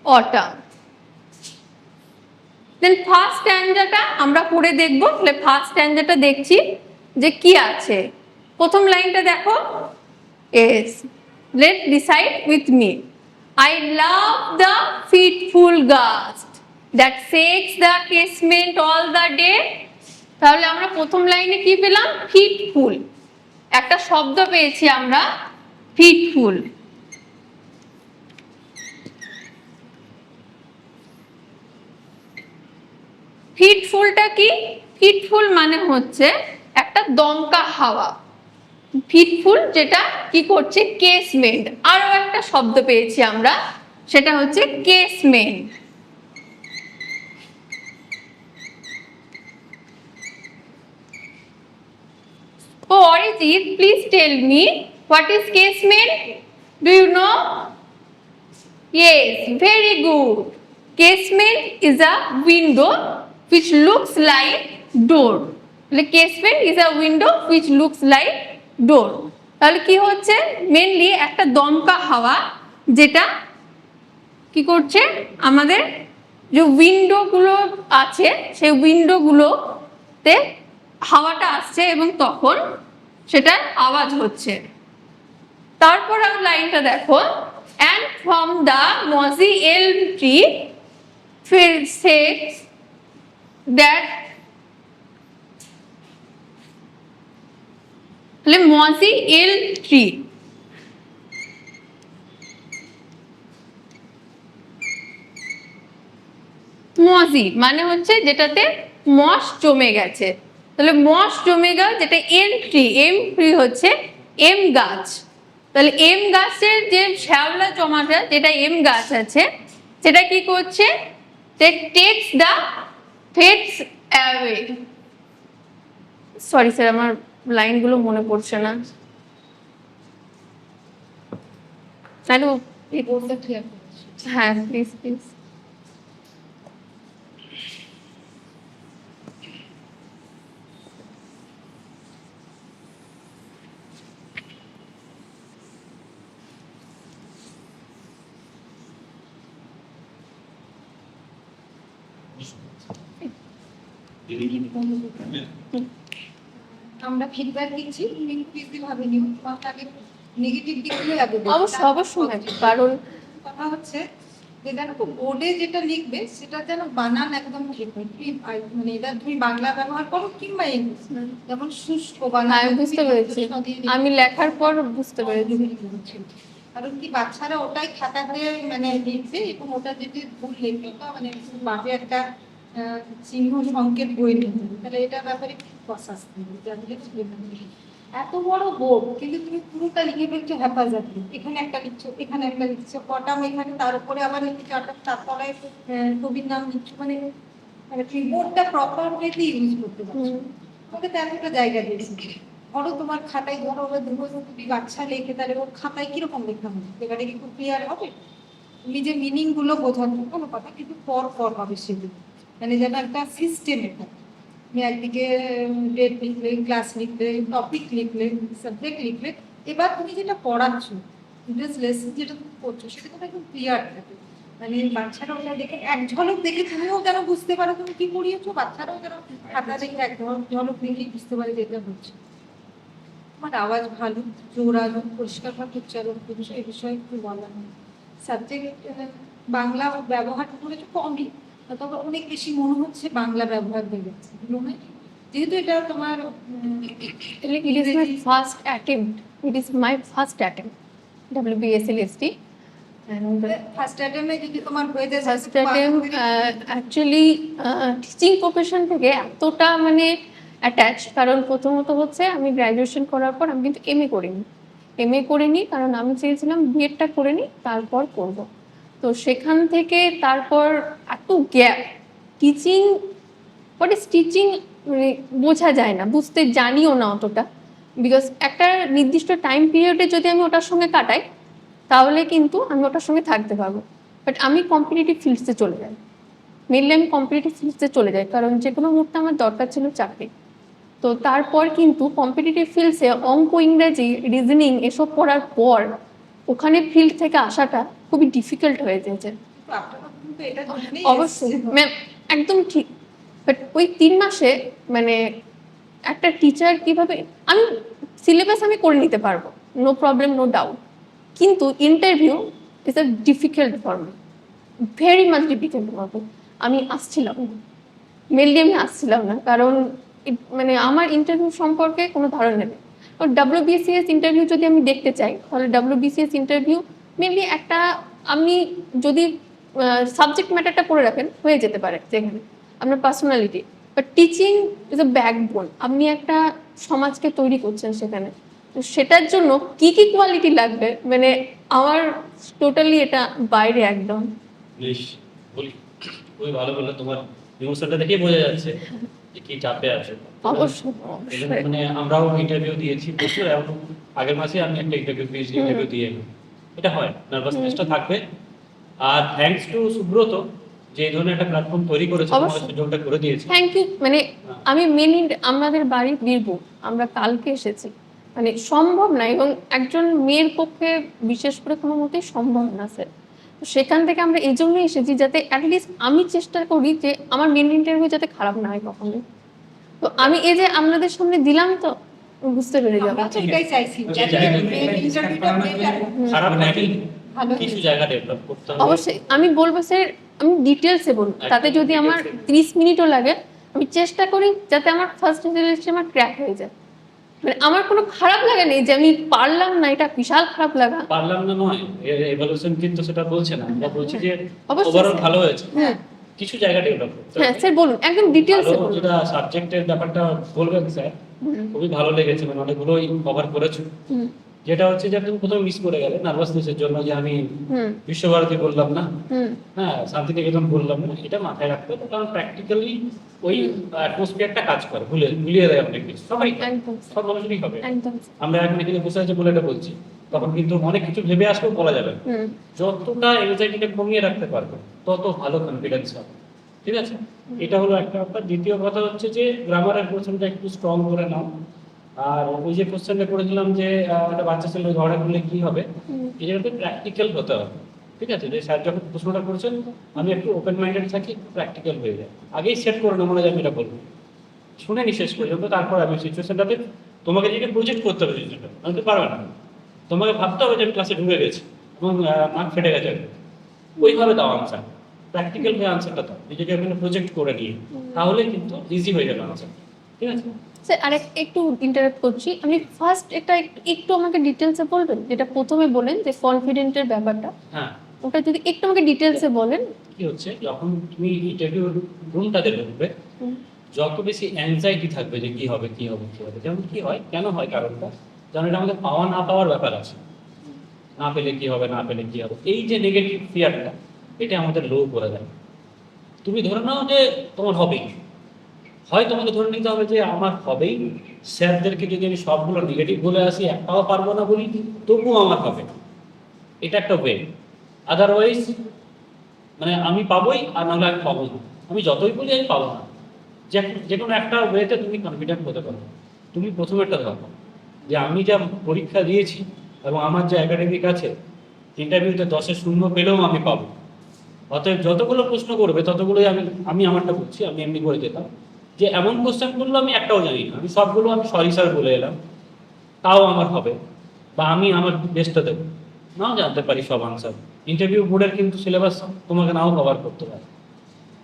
Autumn. Then first stanzaটা আমরা পড়ে দেখব। তাহলে ফার্স্ট স্ট্যান্জাটা দেখছি যে কি আছে। প্রথম লাইনটা দেখো। Yes, let's recite with me. I love the fitful gust that shakes the casement all the day. তাহলে আমরা প্রথম লাইনে কি পেলাম? ফিটফুল, একটা শব্দ পেয়েছি আমরা ফিটফুল। ফিটফুলটা কি? ফিটফুল মানে হচ্ছে একটা দমকা হাওয়া। ফিটফুল যেটা কি করছে, কেসমেন্ট। আরো একটা শব্দ পেয়েছি আমরা, সেটা হচ্ছে casement. Oh, Arijit, please tell me what is casement? Do you know? Yes, very good. Casement is a window which looks like door. The casement is a window which looks like door. তাহলে কি হচ্ছে, mainly একটা দমকা হাওয়া যেটা কি করছে, আমাদের যে উইন্ডো গুলো আছে সেই উইন্ডো গুলোতে হাওয়াটা আসছে এবং তখন সেটার আওয়াজ হচ্ছে। তারপর লাইনটা দেখো, and from the mossy elm tree shakes that mossy elm tree, মসি মানে হচ্ছে যেটাতে মস জমে গেছে। তাহলে মস জমে গেল যেটা এম ট্রি হচ্ছে এম গাছ। তাহলে এম গাছের যে শ্যাওলা জমাটা যেটা এম গাছ আছে সেটা কি করছে, takes the fates away. Sorry sir, আমার লাইনগুলো মনে পড়ছে না। হ্যালো, হ্যাঁ প্লিজ প্লিজ। আমরা ফিডব্যাক দিচ্ছি, তুমি পজিটিভ ভাবে নিও, তাকে নেগেটিভ দিকগুলো আগে বলবো। অবশ্যই, কারণ কথা হচ্ছে যে দেখো বোর্ডে যেটা লিখবে সেটা যেন বানান একদম ঠিক হয়। মানে এটা তুমি বাংলা ব্যবহার করো কিংবা ইংলিশ, যেমন শুষ্ক বানান। আমি বুঝতে পেরেছি, আমি লেখার পর বুঝতে পেরেছি। কারণ কি বাচ্চারা ওটাই খাতাতে মানে লিখবে এবং ওটা যদি ভুল লিখবে বা মানে বাজে একটা চিহ্ন সংকেত বই নিতে, তাহলে এটা ব্যাপারে প্রশাস্তি এত বড় বোর্ড কিন্তু তুমি পুরোটা লিখে ফেলছো হেফাজতে। এখানে একটা লিখছো, এখানে একটা লিখছো, পটাম এখানে, তার উপরে আবার লিখছো, তারপরে কবির নাম লিখছো, মানে মানে কিবোর্ডটা প্রপার ওয়েতে ইউজ করতে পারছো। ওকে তেমনটা জায়গা দিয়েছি। ধরো তোমার খাতায় ধরো তুমি বাচ্চা লেখে, তাহলে ওর খাতায় কিরকম লেখা হবে, লেখাটা কি খুব ক্লিয়ার হবে? তুমি যে মিনিং গুলো বোঝানো কোনো কথা, কিন্তু পর পর হবে সেগুলো, মানে যেন একটা সিস্টেমে থাকে। তুমি একদিকে ডেট লিখলে, ক্লাস লিখলে, টপিক লিখলে, সাবজেক্ট লিখলে, এবার তুমি যেটা পড়াচ্ছ, লেসন যেটা তুমি করছো, সেটা তোমার একদম ক্লিয়ার থাকে। মানে বাচ্চারা ওটা দেখে এক ঝলক দেখে তুমিও যেন বুঝতে পারো তুমি কি পড়িয়েছো, বাচ্চারাও যেন খাতা দেখে এক ঝলক দেখেই বুঝতে পারে যে এটা হচ্ছে। আমার আওয়াজ ভালো, জোরালো, পরিষ্কারভাবে উচ্চারণ করছো, এই বিষয়ে একটু বলা হয়। সাবজেক্ট বাংলা ব্যবহার করেছো কমই, তবে অনেক বেশি মনে হচ্ছে বাংলা ব্যবহার হয়ে গেছে, যেহেতু এটা তোমার It is my first attempt. It is my first attempt. WBSLST. And first অ্যাটেম্পে যদি তোমার হয়ে যায়, first attempt actually teaching profession থেকে এতটা মানে অ্যাটাচ, কারণ প্রথমত হচ্ছে আমি গ্র্যাজুয়েশন করার পর আমি কিন্তু এমএ করিনি, কারণ আমি চেয়েছিলাম বিএডটা করে নিই তারপর করব। তো সেখান থেকে তারপর এত gap, teaching what is teaching মানে বোঝা যায় না, বুঝতে জানিও না অতটা, বিকজ একটা নির্দিষ্ট টাইম পিরিয়ডে যদি আমি ওটার সঙ্গে কাটাই তাহলে কিন্তু আমি ওটার সঙ্গে থাকতে পারবো। বাট আমি কম্পিটিটিভ ফিল্ডসে চলে যাই, মেনলি আমি কম্পিটিটিভ ফিল্ডসে চলে যাই, কারণ যে কোনো মুহূর্তে আমার দরকার ছিল চাকরি। তো তারপর কিন্তু কম্পিটিটিভ ফিল্ডসে অঙ্ক, ইংরেজি, রিজনিং এসব পড়ার পর ওখানে ফিল্ড থেকে আসাটা খুবই ডিফিকাল্ট হয়ে গেছে। অবশ্যই ম্যাম, একদম ঠিক। বাট ওই 3 মাসে মানে একটা টিচার কিভাবে, আমি সিলেবাস আমি করে নিতে পারবো, নো প্রবলেম, নো ডাউট, কিন্তু interview is a difficult for me, very much difficult for me. আমি আসছিলাম না, মেনলি আমি আসছিলাম না, কারণ মানে আমার ইন্টারভিউ সম্পর্কে কোনো ধারণা নেই। WBCS ইন্টারভিউ যদি আমি দেখতে চাই, তাহলে WBCS ইন্টারভিউ মেনলি একটা, আপনি যদি সাবজেক্ট ম্যাটারটা পড়ে রাখেন হয়ে যেতে পারে যেখানে আপনার personality, but teaching is a backbone, আপনি একটা সমাজকে তৈরি করছেন সেখানে। তো সেটার জন্য কি কি কোয়ালিটি লাগবে, মানে আমার টোটালি এটা বাইরে একদম। বেশ, বলি খুবই ভালো বললে, তোমার ইমোশনটা দেখেই বোঝা যাচ্ছে যে কি চাপে আছে। অবশ্যই মানে আমরাও ইন্টারভিউ দিয়েছি প্রচুর, এবং আগের মাসে আমি একটা ইন্টারভিউ দিয়ে এলাম। এটা হয়, নার্ভাসনেসটা থাকবে। আর থ্যাঙ্কস টু সুব্রত যে এই ধরনের একটা প্ল্যাটফর্ম তৈরি করেছে, আমাদের সুযোগটা করে দিয়েছে। Thank you. মানে আমি মেনলি আমাদের বাড়ি বীরভূম, আমরা কালকে এসেছি, মানে সম্ভব না, এবং একজন মেয়ের পক্ষে বিশেষ করে কোনো মতেই সম্ভব না স্যার। তো সেখান থেকে আমরা এই জন্যই এসেছি যাতে অ্যাটলিস্ট আমি চেষ্টা করি যে আমার মেন ইন্টারভিউ যাতে খারাপ না হয় কখনোই। তো আমি এই যে আপনাদের সামনে দিলাম, তো বুঝতে পেরে যাবো। এটাই চাইছি, খারাপ না, কিছু জায়গা ডেভেলপ করতে হবে। অবশ্যই আমি বলবো স্যার, আমি ডিটেলসে বলবো, তাতে যদি আমার 30 মিনিটও লাগে আমি চেষ্টা করি যাতে আমার ফার্স্ট ইন্টারভিউতে আমার ক্র্যাক হয়ে যায়। মানে আমার কোনো খারাপ লাগা নেই যে আমি পারলাম না, এটা বিশাল খারাপ লাগা। পারলাম না নয়, এভালুয়েশন কিন্তু সেটা বলছে না, আমরা বলছি যে অবশ্যই ওভারঅল স্যার। ভালো হয়েছে, হ্যাঁ কিছু জায়গা ডেভেলপ করতে হ্যাঁ হবে। স্যার বলুন, একদম ডিটেলসে বলুন। যেটা সাবজেক্টের ব্যাপারটা বলবেন স্যার, খুবই ভালো লেগেছে, মানে অনেকগুলোই কভার করেছো। হুম যেটা হচ্ছে যে আপনি প্রথমে মিস করে গেলেন নার্ভাসনেসের জন্য, যে আমি হুম বিশ্বভারতী বললাম না, হুম হ্যাঁ শান্তিনিকেতন বললাম না, এটা মাথায় রাখতে হবে, কারণ প্র্যাকটিক্যালি ওই অ্যাটমসফিয়ারটা কাজ করে, ভুলিয়ে দেয় অনেক কিছু, সবাই একদম সব মানুষেরই হবে। একদম। আমরা এখন এখানে বসে আছে বলে এটা বলছি, তখন কিন্তু অনেক কিছু ভেবে আসলেও বলা যাবে না। হুম যতটা এনজাইটিটা কমিয়ে রাখতে পারবে তত ভালো কনফিডেন্স হবে, ঠিক আছে? এটা হলো একটা ব্যাপার। দ্বিতীয় কথা হচ্ছে যে গ্রামারের কোশ্চেনটা একটু স্ট্রং করে নাও। আর ওই যে কোশ্চেনটা করেছিলাম যে একটা বাচ্চা ছেলে ঝগড়া করলে কি হবে, এটা একটু প্র্যাকটিক্যাল হতে হবে, ঠিক আছে? যে স্যার যখন প্রশ্নটা করেছেন আমি একটু ওপেন মাইন্ডেড থাকি, প্র্যাকটিক্যাল হয়ে যায়, আগেই সেট করে নেবো না যে আমি এটা বলবো, শুনে নি শেষ পর্যন্ত, তারপর আমি সিচুয়েশনটাতে তোমাকে যেটা প্রজেক্ট করতে হবে, জিনিসটা আমি তো পারবে না, তোমাকে ভাবতে হবে যে আমি ক্লাসে ঢুকে গেছি এবং মার্ক ফেটে গেছে, ওইভাবে দাও আনসার, প্র্যাকটিক্যাল হয়ে আনসারটা দাও, নিজেকে এখানে প্রজেক্ট করে নিয়ে, তাহলে কিন্তু ইজি হয়ে যাবে আনসার, ঠিক আছে? স্যার আরেক একটু ইন্টারাপ্ট করছি, আপনি ফার্স্ট এটা একটু আমাকে ডিটেলসে বলবেন, যেটা প্রথমে বলেন যে কনফিডেন্টের ব্যাপারটা, হ্যাঁ, ওটা যদি একটু আমাকে ডিটেলসে বলেন। কি হচ্ছে যখন তুমি ইন্টারভিউ রুমটাতে ঢুকবে, যত বেশি অ্যাংজাইটি থাকবে যে কি হবে কি হবে কি হবে, যেমন কি হয় কেন হয় কারণটা, যেমন এটা আমাদের পাওয়া না পাওয়ার ব্যাপার আছে, না পেলে কি হবে না পেলে কি হবে, এই যে নেগেটিভ ফিয়ারটা এটা আমাদের লো করে দেয়, তুমি ধরে নাও যে তোমার হবেই, হয় তোমাকে ধরে নিতে হবে যে আমার হবেই, স্যারদেরকে যদি আমি সবগুলো নেগেটিভ বলে আসি, একটাও পারবো না বলি, তবুও আমার হবে, এটা একটা ওয়ে। আদারওয়াইজ মানে আমি পাবোই, আর নাহলে আমি পাবো না, আমি যতই বলি আমি পাবো না। যে কোনো একটা ওয়েতে তুমি কনফিডেন্ট হতে পারো। তুমি প্রথমেরটা ধরো যে আমি যা পরীক্ষা দিয়েছি এবং আমার যে একাডেমিক আছে, ইন্টারভিউতে 10-এ 0 পেলেও আমি পাবো। অতএব যতগুলো প্রশ্ন করবে ততগুলোই আমি আমারটা করছি, আমি এমনি করে যেতাম যে এমন কোশ্চেন করলো আমি একটাও জানি না, আমি সবগুলো আমি সরি স্যার বলে এলাম, তাও আমার হবে, বা আমি আমার বেস্টটা দেবো, নাও জানতে পারি সব আনসার। ইন্টারভিউ বোর্ডের কিন্তু সিলেবাস তোমাকে নাও কভার করতে পারে।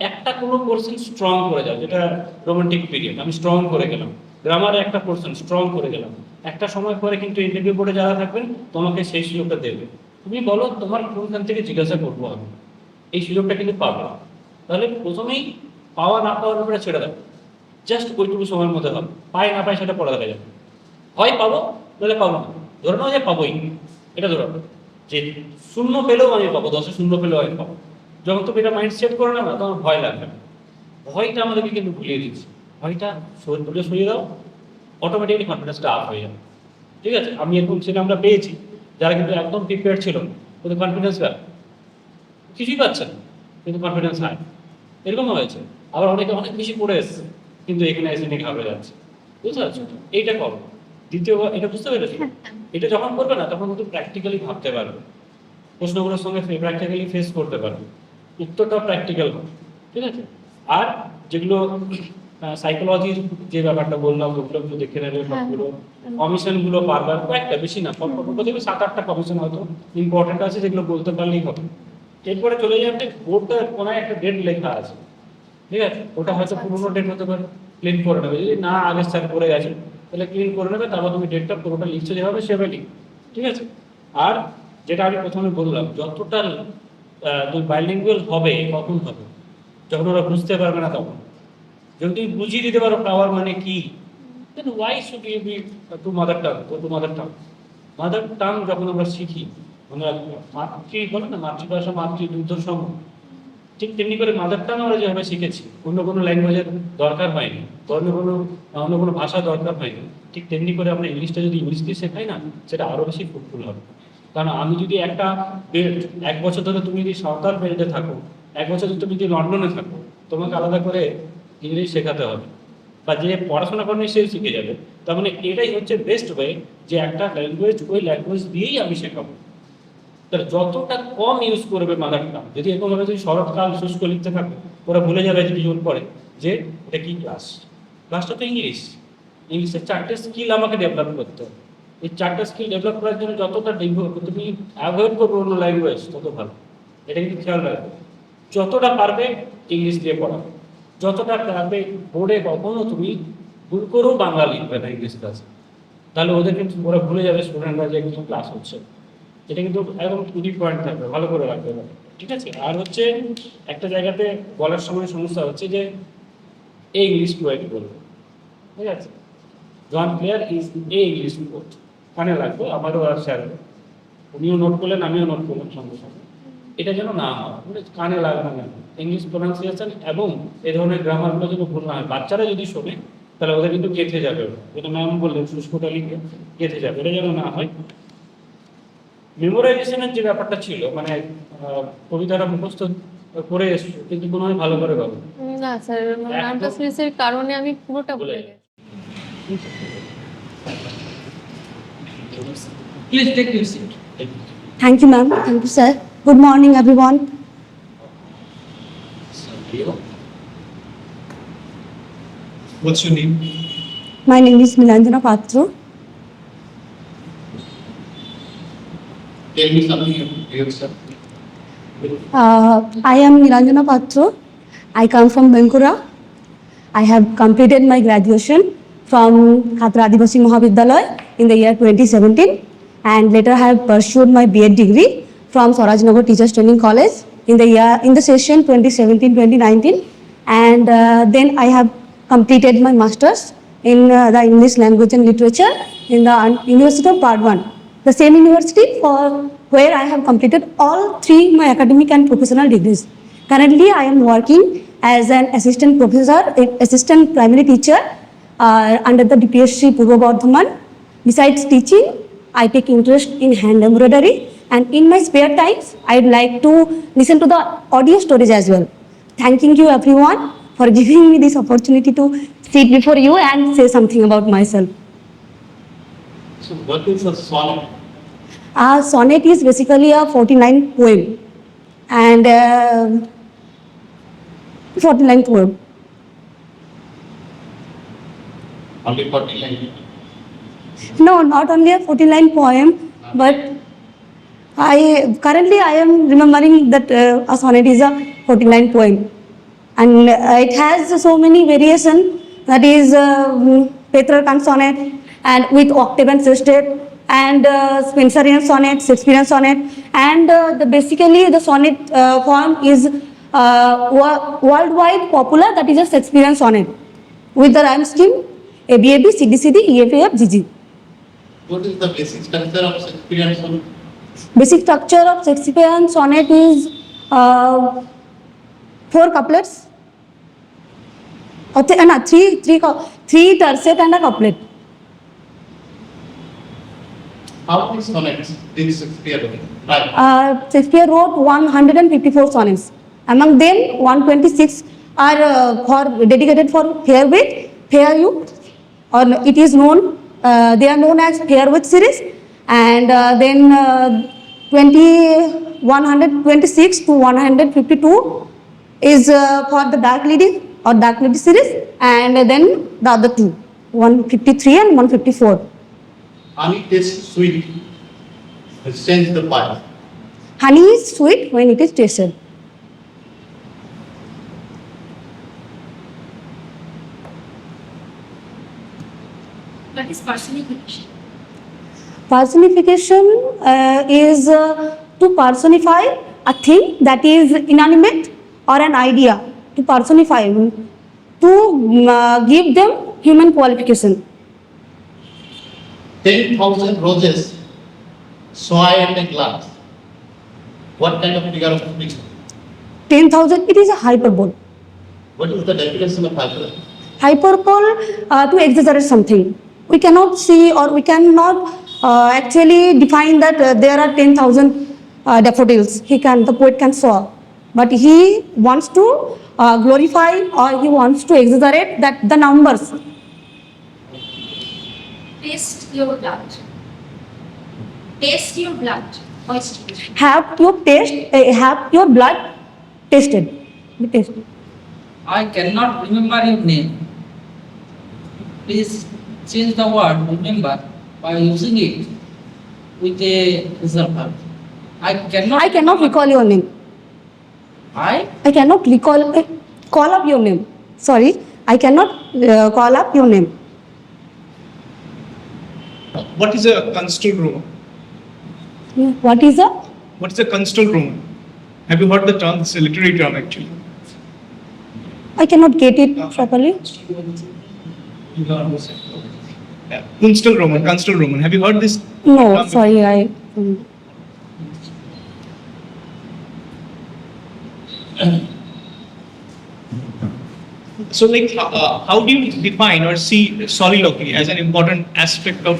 একটা কোনো পোর্শন স্ট্রং করে যাও, যেটা রোমান্টিক পিরিয়ড আমি স্ট্রং করে গেলাম, গ্রামারে একটা পোর্শন স্ট্রং করে গেলাম, একটা সময় পরে কিন্তু ইন্টারভিউ বোর্ডে যারা থাকবেন তোমাকে সেই সুযোগটা দেবে। তুমি বলো তোমার কোনখান থেকে জিজ্ঞাসা করবো আমি, এই সুযোগটা কিন্তু পাবে। তাহলে প্রথমেই পাওয়া না পাওয়ার ব্যাপারে ছেড়ে দেবো, জাস্ট ওইটুকু সময়ের মধ্যে হবে, পাই না পাই সেটা পড়া দেখা যাবে, হয় পাবো নাহলে পাবো না। ধরে নাও যে পাবোই, এটা ধরো যে 0 পেলেও আমি পাবো, 10-এ 0 পেলেও আমি পাবো। যখন তুমি এটা মাইন্ড সেট করে নেবে তখন ভয় লাগবে না। ভয়টা আমাদেরকে কিন্তু ভুলিয়ে দিচ্ছে, ভয়টা সরিয়ে দাও, অটোমেটিকলি কনফিডেন্সটা আপ হয়ে যাবে। ঠিক আছে, আমি এরকম ছেলে আমরা পেয়েছি যারা কিন্তু একদম প্রিপেয়ার ছিল, কিন্তু কনফিডেন্স কিছুই পাচ্ছে না, কিন্তু কনফিডেন্স হাই, এরকম হয়েছে। আবার অনেকে অনেক বেশি পড়ে এসছে, কিন্তু এখানে এসে নিয়ে ঘাবড়ে যাচ্ছে। বুঝতে পারছো? এইটা করো। দ্বিতীয়, এটা বুঝতে পেরেছো? এটা যখন করবে না তখন কিন্তু প্র্যাকটিক্যালি ভাবতে পারবে, প্রশ্নগুলোর সঙ্গে প্র্যাকটিক্যালি ফেস করতে পারবে, উত্তরটাও প্র্যাকটিক্যাল হবে। ঠিক আছে, আর যেগুলো সাইকোলজির যে ব্যাপারটা বললাম ওগুলো একটু দেখে নেবে, সবগুলো কমিশনগুলো বারবার, কয়েকটা বেশি না, প্রথমে 7-8টা কমিশন হয়তো ইম্পর্টেন্ট আছে, যেগুলো বলতে পারলেই হবে। এরপরে চলে যাবে বোর্ডটার কোনায় একটা ডেট লেখা আছে, ঠিক আছে, ওটা হয়তো পুরোনো ডেট হতে পারে, ক্লিন করে নেবে। যদি না আগে স্যার করে গেছে তাহলে ক্লিন করে নেবে, তারপর তুমি ডেটটা পুরোটা লিখছে যেভাবে সেভাবে লিখ। ঠিক আছে, আর যেটা আমি প্রথমে বললাম, যতটা তুমি বাইলিঙ্গুয়াল হবে, কখন হবে? যখন ওরা বুঝতে পারবে না তখন। যদি তুমি বুঝিয়ে দিতে পারো পাওয়ার মানে কি, then why should you be to mother tongue, to mother tongue. Mother tongue যখন আমরা শিখি, আমরা বলে না মাতৃভাষা মাতৃদুগ্ধ সম, ঠিক তেমনি করে মাদার টাং আমরা যেভাবে শিখেছি, অন্য কোনো ল্যাঙ্গুয়েজের দরকার হয়নি, অন্য কোনো ভাষা দরকার হয়নি, ঠিক তেমনি করে আমরা ইংলিশটা যদি ইংলিশ দিয়ে শেখাই না, সেটা আরও বেশি ফ্রুটফুল হবে। কারণ আমি যদি একটা বেল্ট, 1 বছর ধরে তুমি যদি সাঁওতাল বেল্টে থাকো, 1 বছর ধরে তুমি যদি লন্ডনে থাকো, তোমাকে আলাদা করে ইংলিশ শেখাতে হবে, বা যে পড়াশোনা করেনি সেও শিখে যাবে। তার মানে এটাই হচ্ছে বেস্ট ওয়ে, যে একটা ল্যাঙ্গুয়েজ ওই ল্যাঙ্গুয়েজ দিয়েই আমি শেখাবো। তাহলে যতটা কম ইউজ করবে মাদার টাং, যদি এরকমভাবে যদি শরৎকাল শুষ্ক লিখতে থাকো, ওরা ভুলে যাবে যে কিছুক্ষণ পরে যে এটা কি ক্লাসটা তো ইংলিশের 4টে স্কিল আমাকে ডেভেলপ করতে হবে। এই 4টে স্কিল ডেভেলপ করার জন্য যতটা তুমি অ্যাভয়েড করবে অন্য ল্যাঙ্গুয়েজ, তত ভালো। এটা কিন্তু খেয়াল রাখবে, যতটা পারবে ইংলিশ দিয়ে পড়াবে, যতটা পারবে বোর্ডে কখনো তুমি ভুল করেও বাংলা লিখবে না ইংলিশ ক্লাসে, তাহলে ওদের কিন্তু ওরা ভুলে যাবে স্টুডেন্টরা যে কিছু ক্লাস হচ্ছে। এটা কিন্তু একদম 2 পয়েন্ট থাকবে, ভালো করে রাখবে। ঠিক আছে, আর হচ্ছে একটা জায়গাতে বলার সময় সমস্যা হচ্ছে যে এই ইংলিশ টু বলবে, ঠিক আছে, John Clare is a English code, কানে লাগবে, আমারও আর স্যার উনিও নোট করলেন, আমিও নোট করলাম সঙ্গে সঙ্গে। এটা যেন না হয়, কানে লাগবে না, ইংলিশ প্রোনাউন্সিয়েশন এবং এই ধরনের গ্রামারগুলো যেন ভুল না হয়। বাচ্চারা যদি শোনে তাহলে ওদের কিন্তু গেঁথে যাবে, যেটা ম্যাম বললেন শুষ্কটা লিখে গেঁথে যাবে, এটা যেন না হয়। মেমোরাইজেশনের যে ব্যাপারটা ছিল, মানে কবিতাটা মুখস্থ করে এসছো কিন্তু মনে হয় ভালো করে পাবো না স্যার, নার্ভাসনেসের কারণে আমি পুরোটা ভুলে গেছি। Please take your seat. Thank you, ma'am. Thank you, sir. Good morning, everyone. What's your name? My name is Nilanjana Patra. Tell me something about yourself. I am Nilanjana Patra. I come from Bankura. I have completed my graduation from Khatra Adivasi Mahavidyalaya in the year 2017, and later I have pursued my B.Ed degree from Swarajnagar Teachers Training College in the session 2017-2019, and then I have completed my masters in the English language and literature in the University of Burdwan, the same university for where I have completed all 3 my academic and professional degrees. Currently, I am working as an assistant professor, assistant primary teacher under the DPSC Purva Bardhaman. Besides teaching, I take interest in hand embroidery, and in my spare times, I'd like to listen to the audio stories as well. Thanking you everyone for giving me this opportunity to sit before you and say something about myself. So what is a sonnet? A sonnet is basically a 49 poem, and 49 poem. Only 49. No, not only a 49 poem, but currently I am remembering that a sonnet is a 49 poem, and it has so many variations. That is Petrarchan sonnet, and with octave and sextet, and Spenserian sonnet, Shakespearean sonnet, and basically the sonnet form is worldwide popular. That is a Shakespearean sonnet with the rhyme scheme ABAB, CDCD, EFAF, GG. What is the basic structure of Shakespearean sonnet? Basic structure of Shakespearean sonnet is 4 couplets. Three tercet and a couplet. How many sonnets did Shakespeare write? Shakespeare wrote 154 sonnets. Among them, 126 are dedicated for fair wit, fair youth, or it is known. They are known as Fairwit series, and then 126 to 152 is for the Dark Lady or Dark Lady series, and then the other two, 153 and 154. Honey tastes sweet. Let's change the pie. Honey is sweet when it is tasted. What is personification? Personification is to personify a thing that is inanimate or an idea. To personify, to give them human qualification. 10,000 roses soy and a glass. What kind of figure of speech? 10,000, it is a hyperbole. What is the definition of hyperbole? Hyperbole, to exaggerate something. We cannot see, or we cannot actually define that there are 10,000 daffodils. The poet can saw, but he wants to glorify, or he wants to exaggerate that the numbers. Taste your blood. Taste your blood. Have your blood tasted. Be tasted. I cannot remember your name. Please change the word remember by using it with a reserve verb. I cannot recall your name. I cannot call up your name. Sorry, I cannot call up your name. What is a construal roman? What is a? What is a construal roman? Have you heard the term? It's a literary term actually. I cannot get it properly. Yeah. Construal roman. Have you heard this? No, term? sorry, So, like, how do you define or see soliloquy as an important aspect of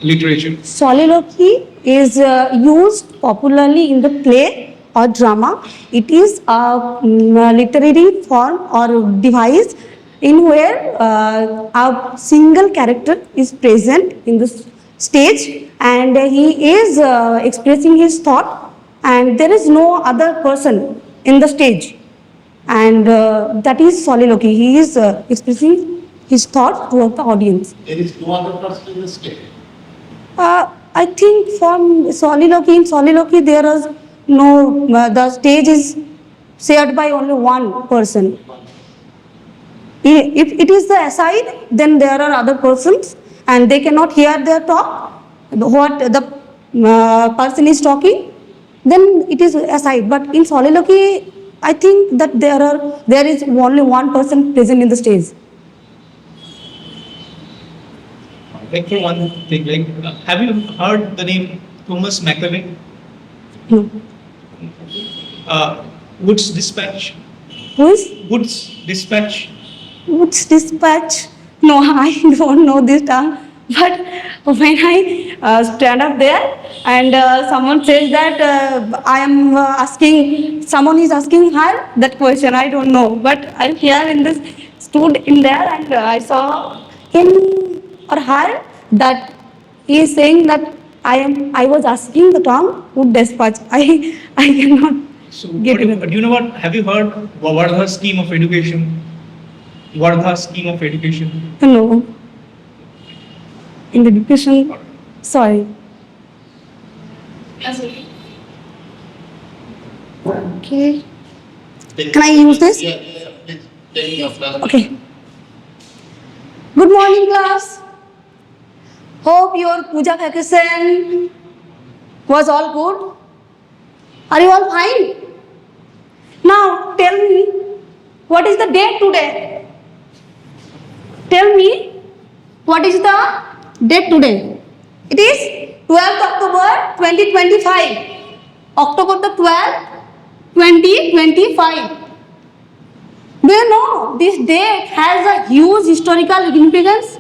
literature? Soliloquy is used popularly in the play or drama. It is a literary form or device in where a single character is present in the stage, and he is expressing his thought, and there is no other person in the stage, and that is soliloquy. He is expressing his thought toward the audience. There is no other person in the stage. I think from soliloquy there is no, the stage is shared by only one person. If it is the aside, then there are other persons and they cannot hear their talk, what the person is talking, then it is aside. But in soliloquy, I think that there is only one person present in the stage. Like, for one thing, like, have you heard the name Thomas Machiavelli? No. Wood's Dispatch. Who is? Woods Dispatch? Woods Dispatch? No, I don't know this term. But when I stand up there and someone says that someone is asking her that question, I don't know. But I'm here in this, stood in there and I saw him or her that he is saying that I was asking the term Wood Dispatch. I cannot So, get it. do you know what? Have you heard Vardha scheme of education? Vardha scheme of education. No. In the education, sorry. Okay. Can I use this? Yeah, please tell me your class. Okay. Good morning, class. Hope your puja vacation was all good. Are you all fine? Now tell me, what is the date today? Tell me, what is the date today? It is 12th October 2025. October the 12th, 2025. Do you know this date has a huge historical significance?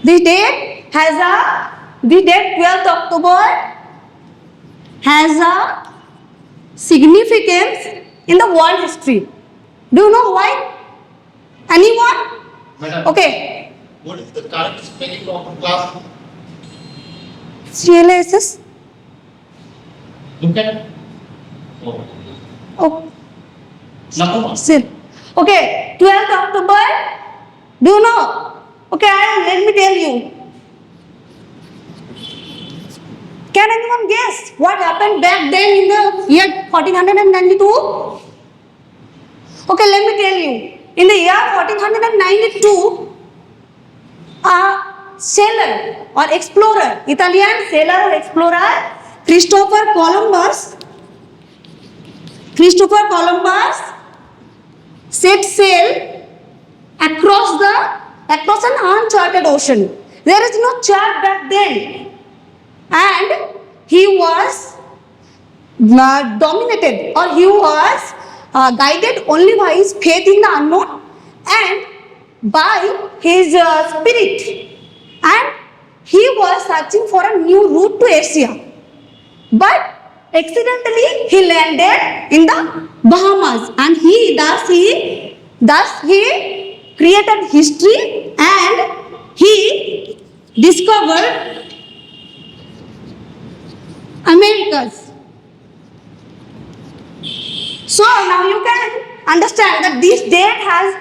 This date 12th October has a significance in the world history. Do you know why? Anyone? Madam, Okay. what is the correct spelling of class? CLSS. Look at. Oh. Oh, Number one. still. Okay, 12th October. Do you know? Okay, let me tell you. Can anyone guess what happened back then in the year 1492? Okay, let me tell you. In the year 1492, a sailor or explorer, Italian sailor or explorer, Christopher Columbus set sail across an uncharted ocean. There is no chart back then, and he was dominated, or he was guided only by his faith in the unknown and by his spirit, and he was searching for a new route to Asia, but accidentally he landed in the Bahamas, and thus he created history, and he discovered Americas. So now you can understand that this date has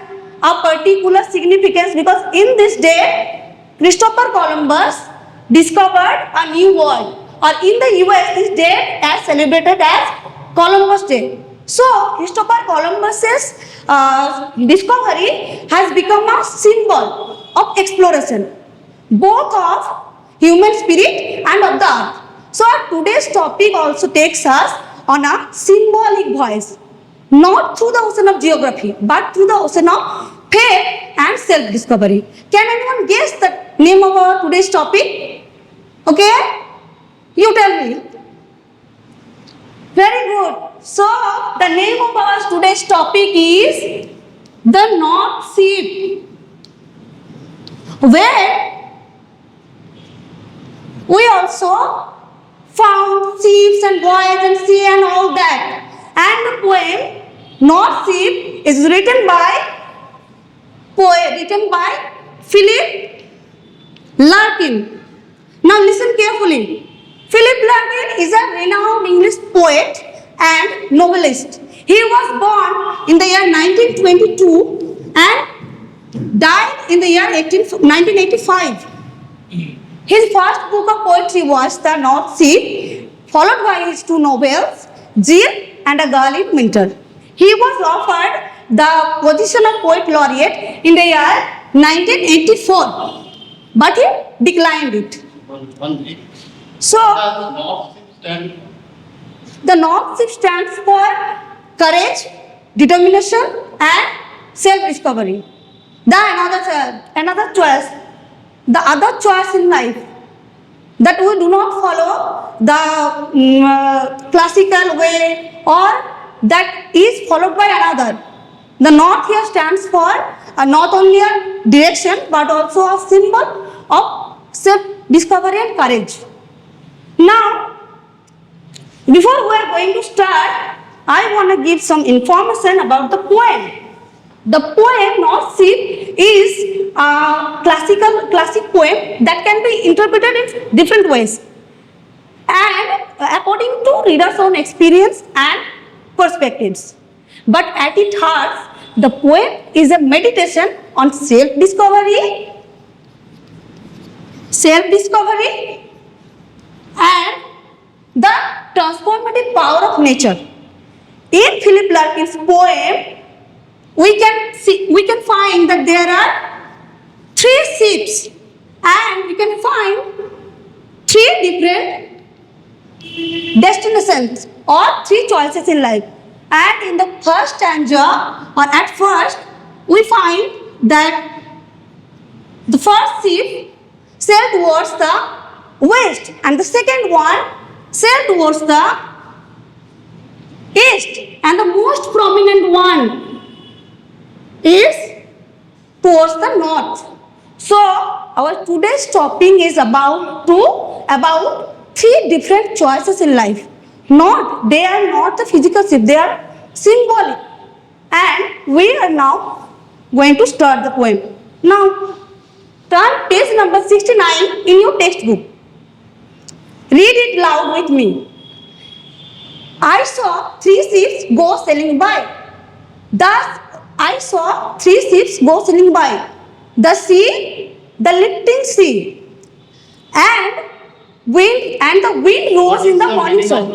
a particular significance, because in this date Christopher Columbus discovered a new world, or in the US this date is celebrated as Columbus Day. So Christopher Columbus's discovery has become a symbol of exploration, both of human spirit and of the earth. So today's topic also takes us on a symbolic voyage, not through the ocean of geography, but through the ocean of faith and self-discovery. Can anyone guess the name of our today's topic? Okay? You tell me. Very good. So, the name of our today's topic is the North Sea, where we also found ships and voyages and sea and all that. And the poem North Sea is written by Philip Larkin. Now listen carefully. Philip Larkin is a renowned English poet and novelist. He was born in the year 1922 and died in the year 1985. His first book of poetry was The North Sea, followed by his two novels, Jill and A Girl in Winter. He was offered the position of poet laureate in the year 1984, but he declined it. So, the North Sea stands for courage, determination and self-discovery. The other choice in life, that we do not follow the classical way or that is followed by another. The north here stands for not only a direction but also a symbol of self-discovery and courage. Now, before we are going to start, I want to give some information about the poem. The poem North Sea is a classic poem that can be interpreted in different ways and according to readers' own experience and perspectives. But at its heart, the poem is a meditation on self-discovery and the transformative power of nature. In Philip Larkin's poem, we can find that there are 3 ships and we can find 3 different destinations or 3 choices in life. And in the first stanza, or at first, we find that the first ship sailed towards the west and the second one sailed towards the east, and the most prominent one is towards the north. So our today's topic is about 3 different choices in life. They are not the physical ship, they are symbolic. And we are now going to start the poem. Now, turn page number 69 in your textbook. Read it loud with me. I saw 3 ships go sailing by. Thus, I saw 3 ships go sailing by. The sea, the lifting sea, and the wind rose in the morning sun.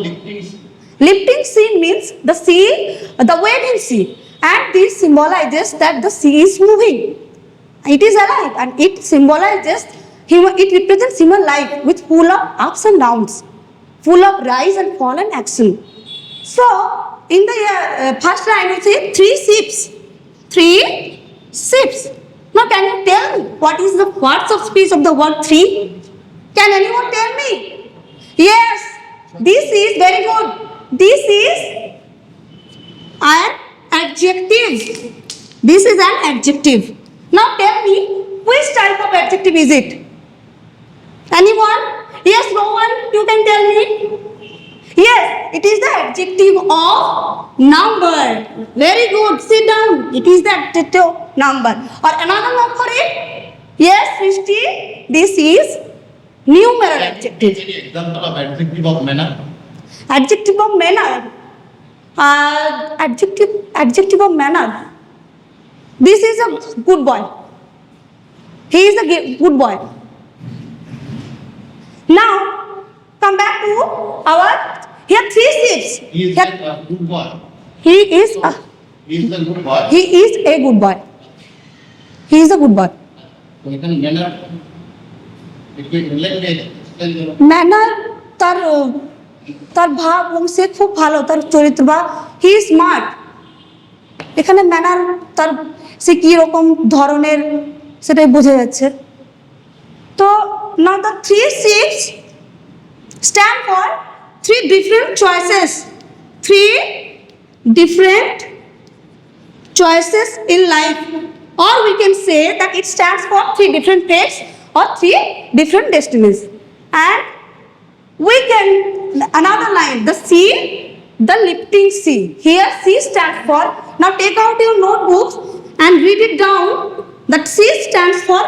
Lifting sea means the sea, the waving sea, and this symbolizes that the sea is moving. It is alive, and it symbolizes it represents human life with full of ups and downs, full of rise and fall and action. So, in the first line we say 3 ships. 3 ships. Now, can you tell me what is the parts of speech of the word 3? Can anyone tell me? Yes, this is very good. This is an adjective. This is an adjective. Now, tell me which type of adjective is it? Anyone? Yes, no one? You can tell me. Yes, it is the adjective of number. Very good. Sit down. It is the adjective of number. Or another word for it? Yes, Srishti. This is numeral adjective. Any example of adjective of manner? Adjective of manner. Adjective of manner. This is a good boy. He is a good boy. Now, come back to our, here 3 ships. He is Here, a good boy. he is a He is a good boy. he is a good boy. He is a good boy. So এখানে manner একটু related manner তার ভাব এবং সে খুব ভালো, তার চরিত্র বা হি স্মার্ট। এখানে ম্যানার তার সে কি রকম ধরনের সেটাই বোঝা যাচ্ছে। তো নাও the 3 ships stand for 3 different choices. 3 different choices in life, or we can say that it stands for 3 different fates or 3 different destinies. And we can, another line, the sea, the lifting sea. Here sea stands for, now take out your notebooks and read it down. That sea stands for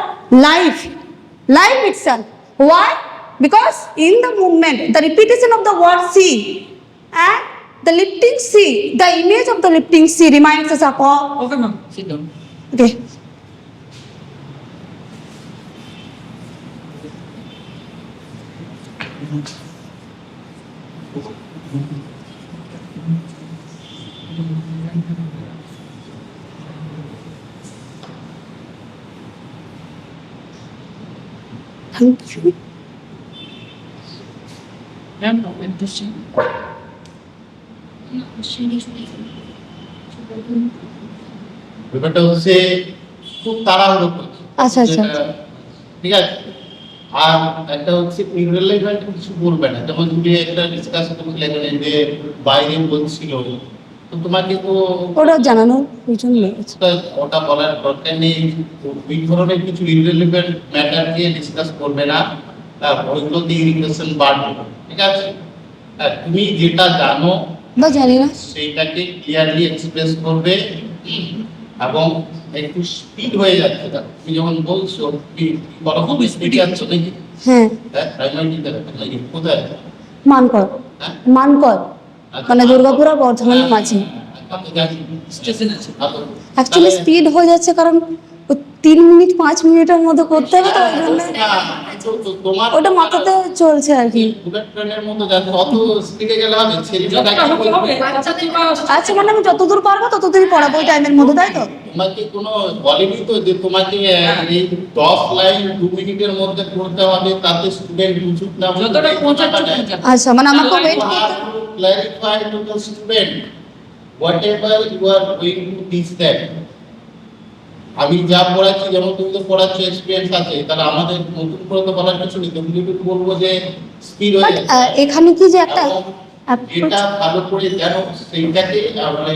life, life itself. Why? Because in the movement, the repetition of the word sea and the lifting sea, the image of the lifting sea reminds us of all. Okay, ma'am. Sit down. Okay. Thank you. Ma'am, no question. ব্যাপারটা হচ্ছে খুব তাড়াহুড়ো করছে। আচ্ছা, আচ্ছা। যেটা- ঠিক আছে। আর একটা হচ্ছে ইররিলেভেন্ট কিছু বলবে না, যেমন তুমি একটা ডিসকাস করছিলেন যে বাইরে বলছিল তো তোমাকে তো ওটা জানানোর প্রয়োজন নেই। ওটা বলার দরকার নেই। ওই ধরনের কিছু ইররিলেভেন্ট ম্যাটার নিয়ে ডিসকাস করবে না, বৈদ্যুতিক ইরিগেশন বাড়বে, ঠিক আছে? আর তুমি যেটা জানো বা জানি না। সেইটাকে ক্লিয়ারলি এক্সপ্রেস করবে, এবং একটু স্পিড হয়ে যাচ্ছে না। তুমি যখন বলছো বড় খুব স্পিডে যাচ্ছ নাকি? হ্যাঁ, প্রাইমারিতে নাকি কোথায়? মানকর, হ্যাঁ? মানকর মানে দুর্গাপুর আর বর্ধমানের মাঝে। স্টেশন আছে। অ্যাকচুয়ালি স্পিড হয়ে যাচ্ছে কারণ 3 মিনিট 5 মিনিটের মধ্যে করতে হবে, তো ওই জন্য তোমার ওটা মাথাতে চলছে আর কি। বুলেট ট্রেনের মতো যাচ্ছে, অত স্পিডে গেলে হবে? যতটা হতে হবে বাচ্চাদের বা আচ্ছা, মানে আমি যতদূর পারবো ততদূরই পড়াবো ওই টাইমের মধ্যে, তাই তো? তোমাকে কোনো বলেনি তো যে তোমাকে এই 10 লাইন 2 মিনিটের মধ্যে পড়তে হবে, তাতে স্টুডেন্ট বুঝুক না বুঝুক, যতটা পৌঁছাচ্ছে আচ্ছা, মানে আমাকে wait you have to clarify to the student whatever you are going to teach them. আমি যা পড়াচ্ছি, যেমন তুমি তো পড়াচ্ছ, এক্সপিরিয়েন্স আছে, তাহলে আমাদের নতুন করে তো বলার কিছু নেই। তুমি যদি বলবো যে স্পিড হয়ে বাট যাচ্ছে, এখানে কি যে একটা এটা ভালো করে জানো, সেইটাকে মানে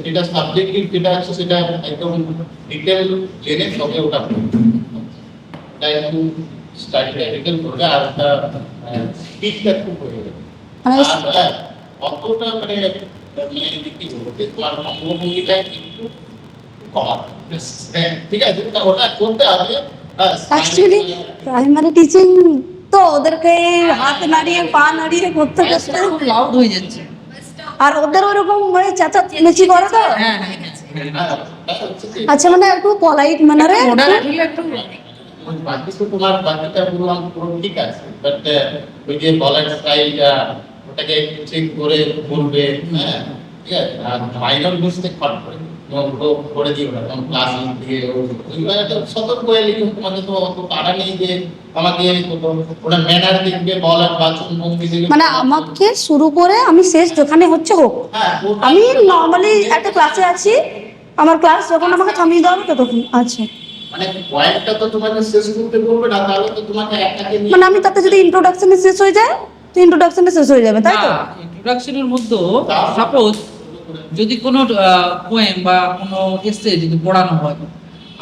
যেটা সাবজেক্টিভ যেটা আছে সেটা একদম ডিটেল জেনে সঙ্গে ওটা তাই একটু স্টাডি ডিটেল করবে, আর স্পিডটা খুব হয়ে যাবে। আর অতটা মানে কি বলতে, তোমার অঙ্গভঙ্গিটা একটু কমা, ঠিক আছে? ওটা করতে হবে। অ্যাকচুয়ালি প্রাইমারি টিচিং তো ওদেরকে হাত নাড়িয়ে পা নাড়িয়ে করতে করতে খুব লাউড হয়ে যাচ্ছে। আর ওদের ওরকম মানে চেঁচামেচি করে তো। হ্যাঁ, আচ্ছা, মানে একটু পলাইট ম্যানারে ওটা রাখলে একটু বাকি তো তোমার বাকিটা বললাম পুরো ঠিক আছে, বাট ওই যে বলার স্টাইলটা ওটাকে চেক করে বলবে, হ্যাঁ ঠিক আছে? আর মাইনর মিস্টেক পার করে দিও না, কারণ ক্লাস দিয়ে ওইগুলো একটা সতর্ক হয়ে লিখুন। তোমাকে তো অত তাড়া নেই যে আমাকে ওটা ম্যানার দেখবে, বলার বাচন ভঙ্গি দেখবে, মানে আমাকে শুরু করে আমি শেষ যেখানে হচ্ছে হোক। হ্যাঁ আমি নর্মালি একটা ক্লাসে আছি, আমার ক্লাস যখন আমাকে থামিয়ে দেওয়া হবে ততক্ষণ। আচ্ছা, মানে পয়েন্টটা তো তোমাকে শেষ করতে বলবে না, তাহলে তো তোমাকে একটাকে নিয়ে মানে আমি তাতে যদি ইন্ট্রোডাকশনে শেষ হয়ে যায় তো ইন্ট্রোডাকশনে শেষ হয়ে যাবে, তাই তো? ইন্ট্রোডাকশনের মধ্যে সাপোজ যদি কোনো পোয়েম বা কোনো এসে যদি পড়ানো হয়,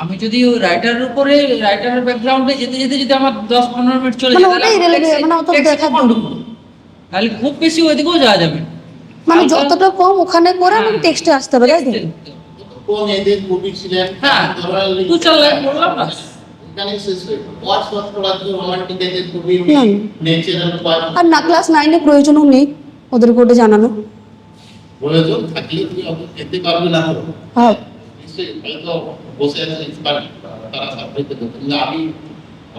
আমি যদি ওই রাইটারের উপরে রাইটারের ব্যাকগ্রাউন্ডে যেতে যেতে যদি আমার 10-15 মিনিট চলে মানে যায়, ওটাই relevant, মানে অত দেখার দরকার। তাহলে খুব বেশি ওইদিকেও যাওয়া যাবে। মানে যতটা কম ওখানে করে আমি টেক্সটে আসতে হবে, তাই তো? কোন এদের কবি ছিলেন, হ্যাঁ, 2-4 লাইন বললাম না। এখানে শেষ হয়ে গেল। ওয়াটস পড়ার জন্য রোমান্টিক এদের কবি, হুম। ন্যাচারাল পয়েন্ট আর না, ক্লাস 9-এ প্রয়োজনও নেই ওদেরকে ওটা জানানো। প্রয়োজন থাকলে তুমি অত খেতে পারবে না তো। হ্যাঁ, নিশ্চয়ই হয়তো বসে আছে এক্সপার্ট, তারা সাবজেক্ট দেবে, কিন্তু আমি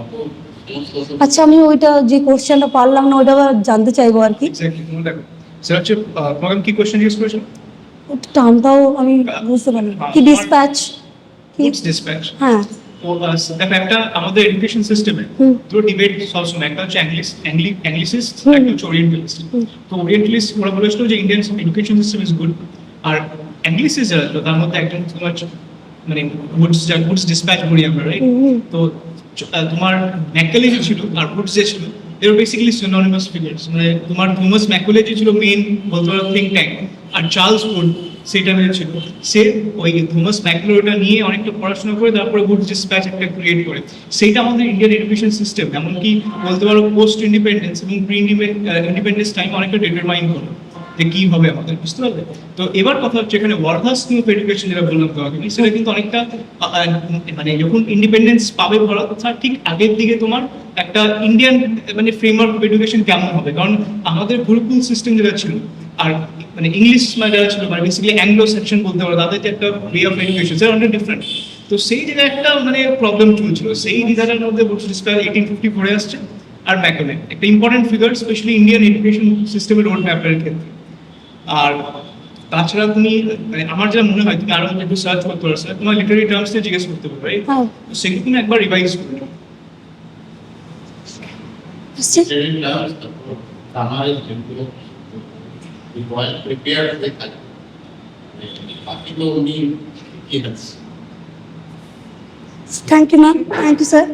অত সমস্ত আচ্ছা, আমি ওইটা যে কোশ্চেনটা পারলাম না ওইটা আবার জানতে চাইবো আর কি। এক্স্যাক্টলি, তোমার দেখো স্যার হচ্ছে তোমাকে আমি কি কোশ্চেন জিজ্ঞেস করেছিলাম? ওটা টার্মটাও আমি বুঝতে পারলাম না। কি ডিসপ্যাচ কি? Goods dispatch. হ্যাঁ, তো দেখো একটা আমাদের এডুকেশন সিস্টেমে হুম। দুটো ডিবেট সবসময়, একটা হচ্ছে অ্যাংলিসিস্ট, হুম। একটা হচ্ছে ওরিয়েন্টালিস্ট। হুম। তো ওরিয়েন্টালিস্ট ওরা বলেছিল যে Indian education system is good, আর অ্যাংলিসিস্ট যারা ছিল তার মধ্যে একজন তোমার মানে গুডস ডিসপ্যাচ বলি আমরা, রাইট? হুম। তো তোমার ম্যাকালে যে ছিল আর গুডস যে ছিল, এর বেসিক্যালি সিনোনিমাস ফিগারস। মানে তোমার থমাস ম্যাকুলে যে ছিল মেইন বলতে পারো think tank, R Charles would সেটা ছিল, সে ওই থমাস ম্যাকুলে ওটা নিয়ে অনেকটা পড়াশোনা করে তারপরে গুডস ডিসপ্যাচ একটা ক্রিয়েট করে। সেইটা আমাদের ইন্ডিয়ান এডুকেশন সিস্টেম এমনকি বলতে পারো পোস্ট ইন্ডিপেন্ডেন্স এবং প্রি ইন্ডিপেন্ডেন্স টাইম অনেকটা ডিটারমাইন করলো যে কি হবে আমাদের, বুঝতে পারলে? তো এবার কথা হচ্ছে এখানে ওয়ার্ল্ড স্কিম অফ এডুকেশন যেটা বললাম তোমাকে, সেটা কিন্তু অনেকটা মানে যখন ইন্ডিপেন্ডেন্স পাবে ভারত, তার ঠিক আগের দিকে তোমার একটা ইন্ডিয়ান মানে ফ্রেমওয়ার্ক অফ এডুকেশন কেমন হবে, কারণ আমাদের গুরুকুল সিস্টেম যেটা ছিল আর মানে ইংলিশ যারা ছিল মানে বেসিক্যালি অ্যাংলো সেকশন বলতে পারো, তাদের যে একটা ওয়ে অফ এডুকেশন সেটা অনেক ডিফারেন্ট। তো সেই জায়গায় একটা মানে প্রবলেম চলছিল, সেই দ্বিধাটার মধ্যে বুডস ডিসপ্যাচ 1854 আসছে আর ম্যাকলে একটা important figure specially Indian education সিস্টেমের রোড ম্যাপের ক্ষেত্রে। আর তাছাড়া তুমি মানে আমার যেটা মনে হয় তুমি আরো একটু সার্চ করতে পারো, স্যার তোমার লিটারি টার্মস নিয়ে জিজ্ঞেস করতে পারো, রাইট? হ্যাঁ। সেগুলো তুমি একবার রিভাইজ করে নাও। আসছে। আমাদের যেগুলো ওয়েল প্রিপেয়ার্ড হয়ে থাকে, বাকিগুলো উনি কি আছে। Thank you ma'am, thank you sir.